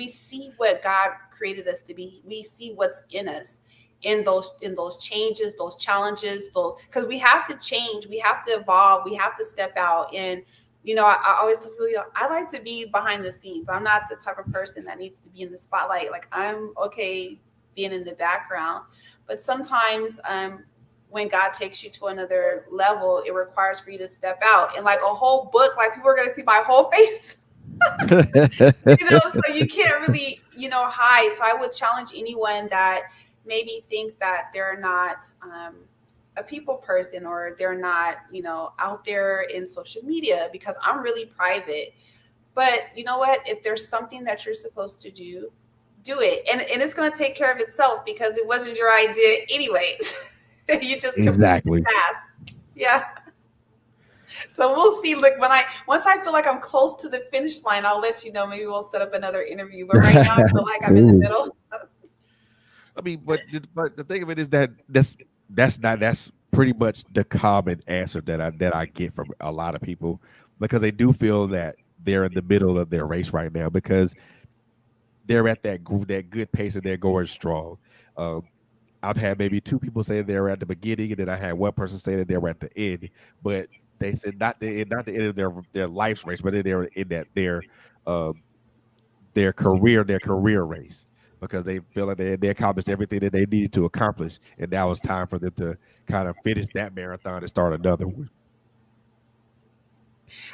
see what God created us to be. We see what's in us, in those changes, those challenges, those, because we have to change, we have to evolve, we have to step out. And I always really, I like to be behind the scenes. I'm not the type of person that needs to be in the spotlight. Like, I'm okay being in the background, but sometimes when God takes you to another level, it requires for you to step out, and like a whole book, like people are going to see my whole face. So you can't really, hide. So I would challenge anyone that maybe think that they're not a people person, or they're not, out there in social media, because I'm really private. But you know what? If there's something that you're supposed to do, do it. And it's going to take care of itself, because it wasn't your idea anyway. You just completed the Exactly. task. Yeah. So we'll see. Look, once I feel like I'm close to the finish line, I'll let you know. Maybe we'll set up another interview. But right now, I feel like I'm in the Cool. middle. I mean, but the thing of it is that that's pretty much the common answer that I get from a lot of people, because they do feel that they're in the middle of their race right now, because they're at that good pace and they're going strong. Um, I've had maybe two people say they're at the beginning, and then I had one person say that they were at the end. But they said not the end of their life's race, but they're in that um, their career race, because they feel like they accomplished everything that they needed to accomplish, and now it's time for them to kind of finish that marathon and start another one.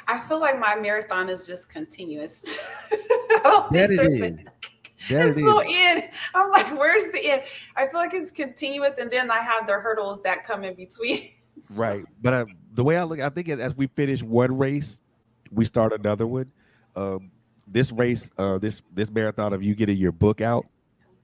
I feel like my marathon is just continuous. I don't That think it there's a, is. That it it's no is. end. I'm like, where's the end? I feel like it's continuous, and then I have the hurdles that come in between. So, Right. But the way I look, I think as we finish one race, we start another one. Um, this race, this marathon of you getting your book out,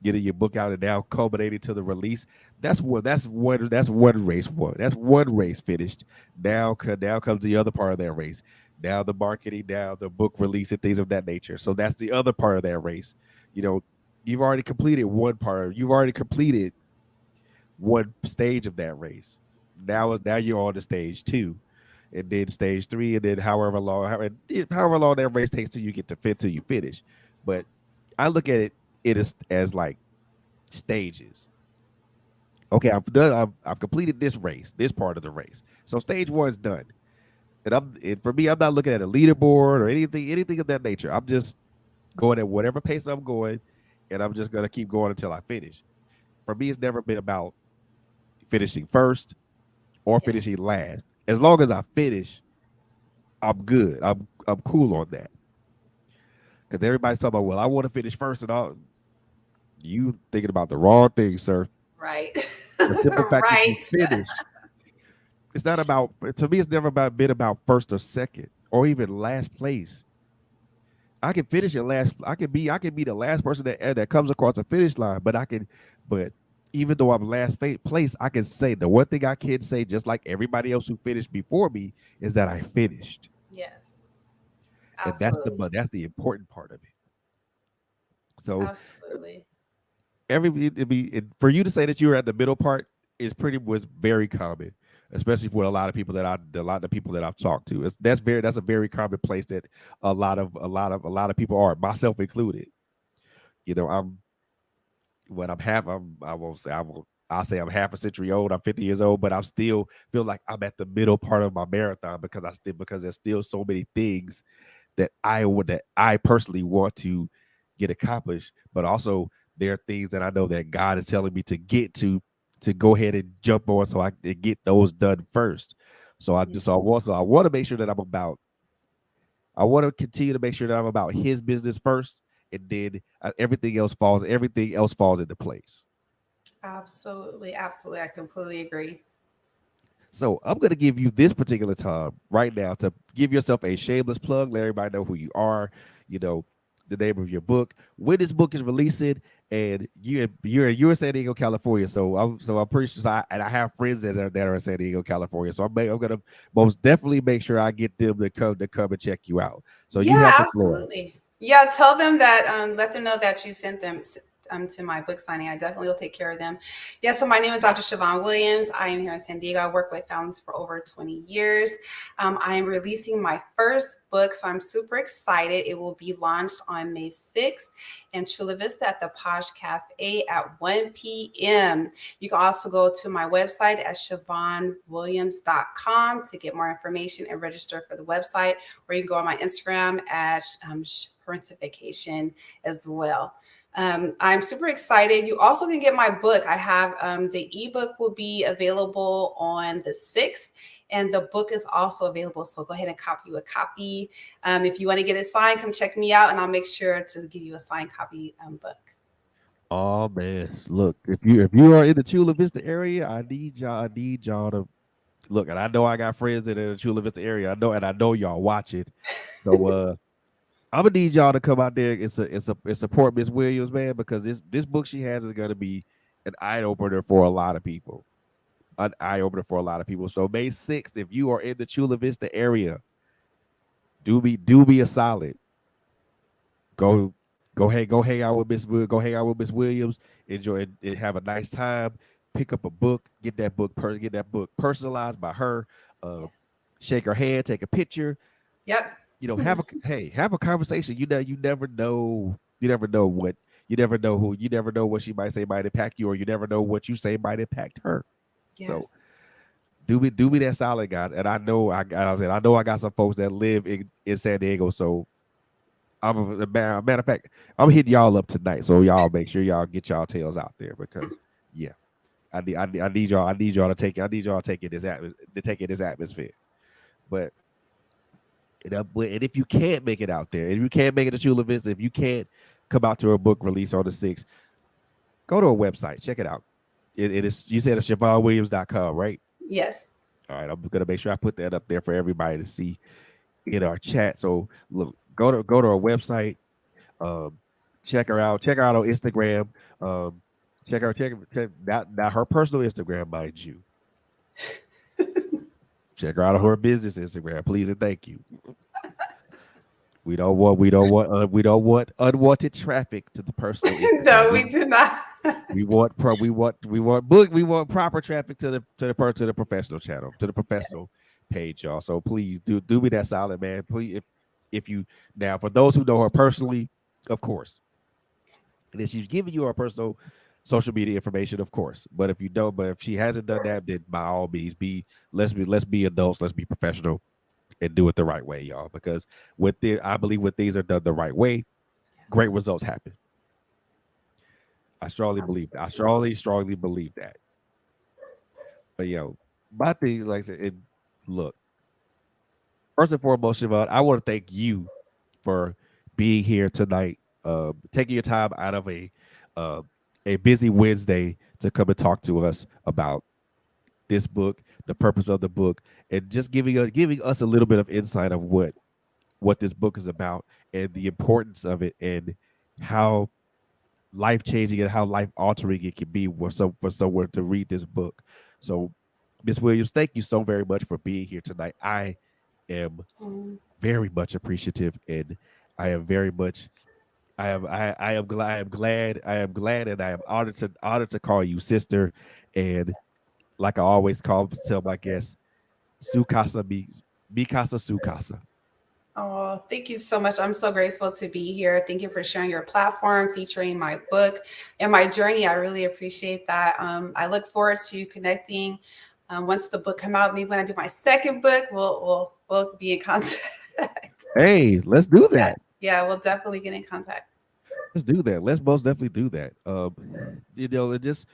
and now culminating to the release. That's one race one. That's one race finished. Now comes the other part of that race. Now the marketing, now the book release and things of that nature. So that's the other part of that race. You know, you've already completed one part. You've already completed one stage of that race. Now you're on to stage two, and then stage three, and then however long that race takes till you get to fit till you finish. But I look at it as like stages. Okay, I've done. I've completed this race, this part of the race. So stage one's done, and for me, I'm not looking at a leaderboard or anything of that nature. I'm just going at whatever pace I'm going, and I'm just gonna keep going until I finish. For me, it's never been about finishing first or yeah. finishing last. As long as I finish, I'm good. I'm cool on that. Because everybody's talking about, well, I want to finish first and all. You thinking about the wrong thing, sir. Right. The simple fact that you Right. finished, it's not about, to me, it's never been about first or second or even last place. I can finish at last. I can be the last person that comes across the finish line, but even though I'm place, I can say the one thing I can say, just like everybody else who finished before me, is that I finished, Yes. and Absolutely. that's the important part of it. So Absolutely. for you to say that you were at the middle part was very common, especially for a lot of people that I've talked to. That's a very common place that a lot of people are, myself included. You know, I won't say I'll say I'm half a century old. I'm 50 years old, but I still feel like I'm at the middle part of my marathon, because there's still so many things that I personally want to get accomplished, but also there are things that I know that God is telling me to go ahead and jump on, so I can get those done first. So I want to make sure that I want to continue to make sure that I'm about His business first, and then everything else falls into place. Absolutely. Absolutely. I completely agree. So I'm going to give you this particular time right now to give yourself a shameless plug. Let everybody know who you are. You know, the name of your book, when this book is releasing, and you're in San Diego, California. So I'm pretty sure, and I have friends that are in San Diego, California. So I'm gonna most definitely make sure I get them to come and check you out. So you Yeah, have the floor. absolutely. Yeah, tell them that, let them know that you sent them to my book signing. I definitely will take care of them. Yeah, so my name is Dr. Shavonne Williams. I am here in San Diego. I work with families for over 20 years. I am releasing my first book, so I'm super excited. It will be launched on May 6th in Chula Vista at the Posh Cafe at 1 p.m. You can also go to my website at ShavonneWilliams.com to get more information and register for the website, or you can go on my Instagram at Parentification as well. I'm super excited. You also can get my book. I have the ebook will be available on the 6th, and the book is also available. So go ahead and copy a copy. If you want to get it signed, come check me out, and I'll make sure to give you a signed copy book. Oh man, look, if you are in the Chula Vista area, I need y'all to look. And I know I got friends that are in the Chula Vista area. I know y'all watch it. So I'm gonna need y'all to come out there and support Miss Williams, man, because this book she has is gonna be an eye opener for a lot of people. An eye opener for a lot of people. So May 6th, if you are in the Chula Vista area, do me a solid. Go go hang out with go hang out with Miss Williams. Enjoy it, and have a nice time. Pick up a book. Get that book personalized by her. Uh, Shake her hand. Take a picture. Yep. Have a conversation. You never know what she might say might impact you, or you never know what you say might impact her. So Yes. do me that solid, guys. And I know I got some folks that live in San Diego. So matter of fact, I'm hitting y'all up tonight. So y'all make sure y'all get y'all tails out there, because yeah, I need y'all to take it this atmosphere. But and if you can't make it out there, if you can't make it to Chula Vista, if you can't come out to her book release on the 6th, go to her website, check it out. It is, you said it's ShavonneWilliams.com, right? Yes. All right, I'm gonna make sure I put that up there for everybody to see in our chat. So look, go to our website, um, check her out on Instagram, um, check not her personal Instagram, mind you. Check her out on her business Instagram, please and thank you. We don't want unwanted traffic to the personal Instagram. No, we do not. We want proper traffic to the professional channel, to the professional page, y'all. So please do me that solid, man. Please, if you, now, for those who know her personally, of course, and if she's giving you her personal social media information, of course. But if you don't, but if she hasn't done that, then by all means, let's be adults, let's be professional, and do it the right way, y'all. Because I believe when things are done the right way, great results happen. I strongly believe that. I strongly believe that. But my thing, like I said, look, first and foremost, Shavonne, I want to thank you for being here tonight, taking your time out of uh, a busy Wednesday to come and talk to us about this book, the purpose of the book, and just giving us a little bit of insight of what this book is about, and the importance of it, and how life changing and how life altering it can be for someone to read this book. So, Miss Williams, thank you so very much for being here tonight. I am Mm. very much appreciative, and I am very much I am glad and I am honored to call you sister, and like I always tell my guests, su casa mi casa su casa. Oh, thank you so much. I'm so grateful to be here. Thank you for sharing your platform, featuring my book and my journey. I really appreciate that. I look forward to connecting once the book come out. Maybe when I do my second book, we'll be in contact. Hey, let's do Yeah, that. yeah, we'll definitely get in contact. Let's do that. Let's most definitely do that. And just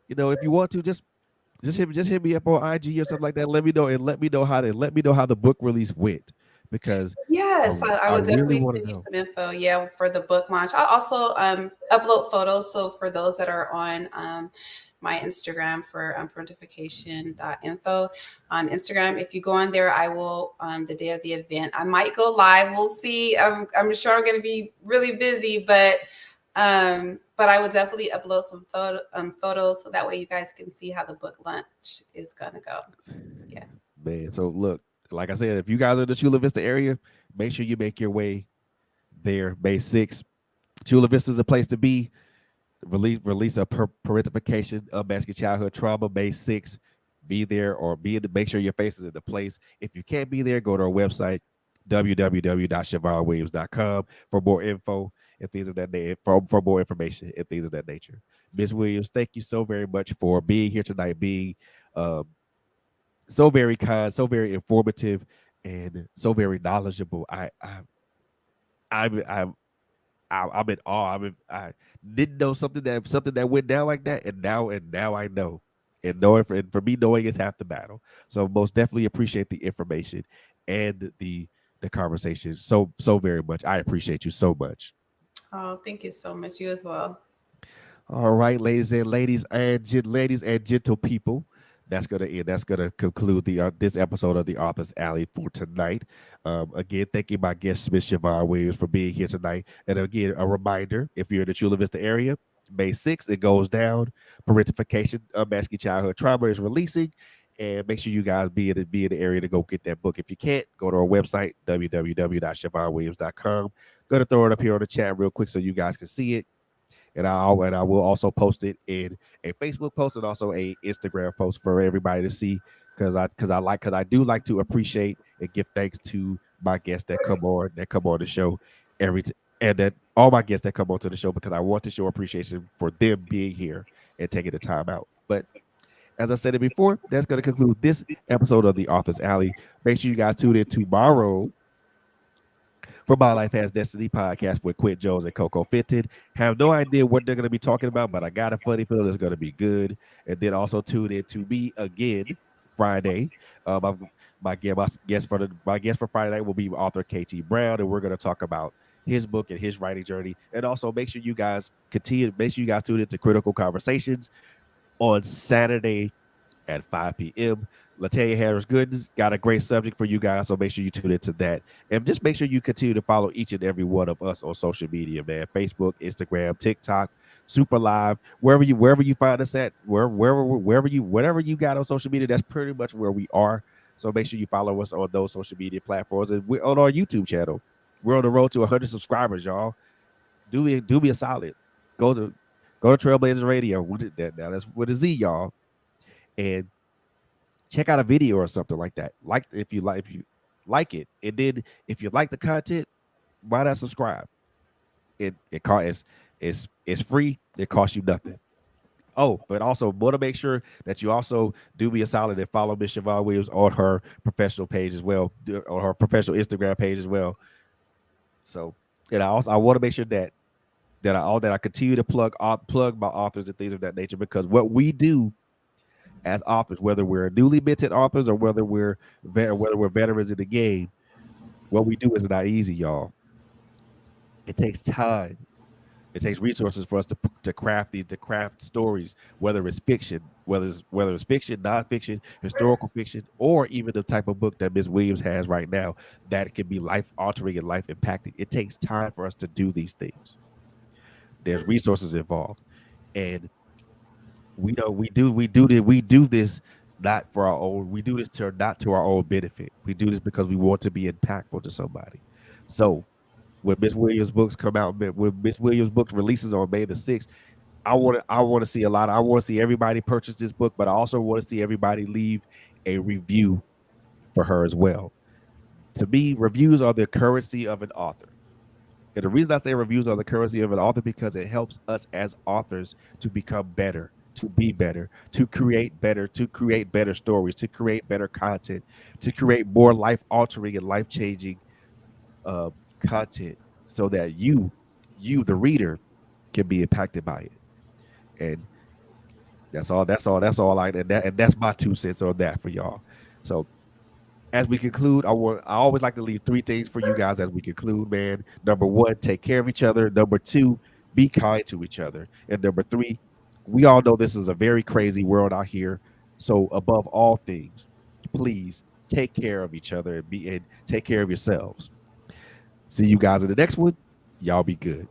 if you want to, just hit me up on IG or something like that. Let me know, and let me know how the book release went, because Yes, I I would really definitely want to send you know. some info. Yeah, for the book launch. I'll also upload photos. So for those that are on my Instagram for parentification.info on Instagram, if you go on there, I will the day of the event. I might go live. We'll see. I'm sure I'm going to be really busy, but I would definitely upload some photos so that way you guys can see how the book launch is going to go. Yeah. Man, so look, like I said, if you guys are in the Chula Vista area, make sure you make your way there May 6th. Chula Vista is a place to be. Release a parentification, unmasking childhood trauma, May 6th. Be there or be in the, make sure your face is in the place. If you can't be there, go to our website, www.ShavonneWilliams.com for more info and things of that nature, for more information and things of that nature. Ms. Williams, thank you so very much for being here tonight, being um, so very kind, so very informative, and so very knowledgeable. I'm I'm in awe. I didn't know something that went down like that, and now I know. And for me, knowing is half the battle. So most definitely appreciate the information and the conversation so very much. I appreciate you so much. Oh, thank you so much. You as well. All right, ladies and gentle people. That's gonna end. That's gonna conclude the this episode of the Author's Alley for tonight. Again, thank you, my guest, Miss Shavonne Williams, for being here tonight. And again, a reminder: if you're in the Chula Vista area, May 6th, it goes down. Parentification, Unmasking Childhood Trauma is releasing, and make sure you guys be in the area to go get that book. If you can't, go to our website www.ShavonneWilliams.com. Gonna throw it up here on the chat real quick so you guys can see it, and I will also post it in a Facebook post and also a Instagram post for everybody to see, because I do like to appreciate and give thanks to my guests that come on the show every t- and that all my guests that come onto the show, because I want to show appreciation for them being here and taking the time out. But as I said it before, that's going to conclude this episode of the Author's Alley. Make sure you guys tune in tomorrow for My Life Has Destiny podcast with Quint Jones and Coco Fitted. Have no idea what they're going to be talking about, but I got a funny feeling it's going to be good. And then also tune in to me again Friday. My guest for Friday night will be author KT Brown, and we're going to talk about his book and his writing journey. And also make sure you guys tune in to Critical Conversations on Saturday at 5 p.m. Latalia Harris Goods got a great subject for you guys, so make sure you tune into that. And just make sure you continue to follow each and every one of us on social media, man. Facebook, Instagram, TikTok, Super Live, wherever you find us at, whatever you got on social media, that's pretty much where we are. So make sure you follow us on those social media platforms, and we're on our YouTube channel. We're on the road to 100 subscribers, y'all. Do me a solid. Go to Trailblazers Radio. Now that's with a Z, y'all, and check out a video or something like that. Like if you like it, and then if you like the content, why not subscribe? It costs it's free. It costs you nothing. Oh, but also want to make sure that you also do me a solid and follow Miss Shavonne Williams on her professional page as well, on her professional Instagram page as well. So, and I want to make sure that I continue to plug my authors and things of that nature, because what we do as authors, whether we're newly minted authors or whether we're veterans in the game, what we do is not easy, y'all. It takes time. It takes resources for us to craft stories, whether it's fiction, whether it's fiction, nonfiction, historical fiction, or even the type of book that Ms. Williams has right now that can be life altering and life impacting. It takes time for us to do these things. There's resources involved, and we do this not for our own. We do this to not to our own benefit. We do this because we want to be impactful to somebody. So when Miss Williams books come out, when Miss Williams books releases on May the 6th, I want to see a lot. I want to see everybody purchase this book, but I also want to see everybody leave a review for her as well. To me, reviews are the currency of an author. And the reason I say reviews are the currency of an author, because it helps us as authors to become better, to be better, to create better stories, to create better content, to create more life altering and life changing uh, content, so that the reader, can be impacted by it. And that's all. And that's my 2 cents on that for y'all. So as we conclude, I always like to leave three things for you guys as we conclude, man. Number one, take care of each other. Number two, be kind to each other. And number three, we all know this is a very crazy world out here. So above all things, please take care of each other and take care of yourselves. See you guys in the next one. Y'all be good.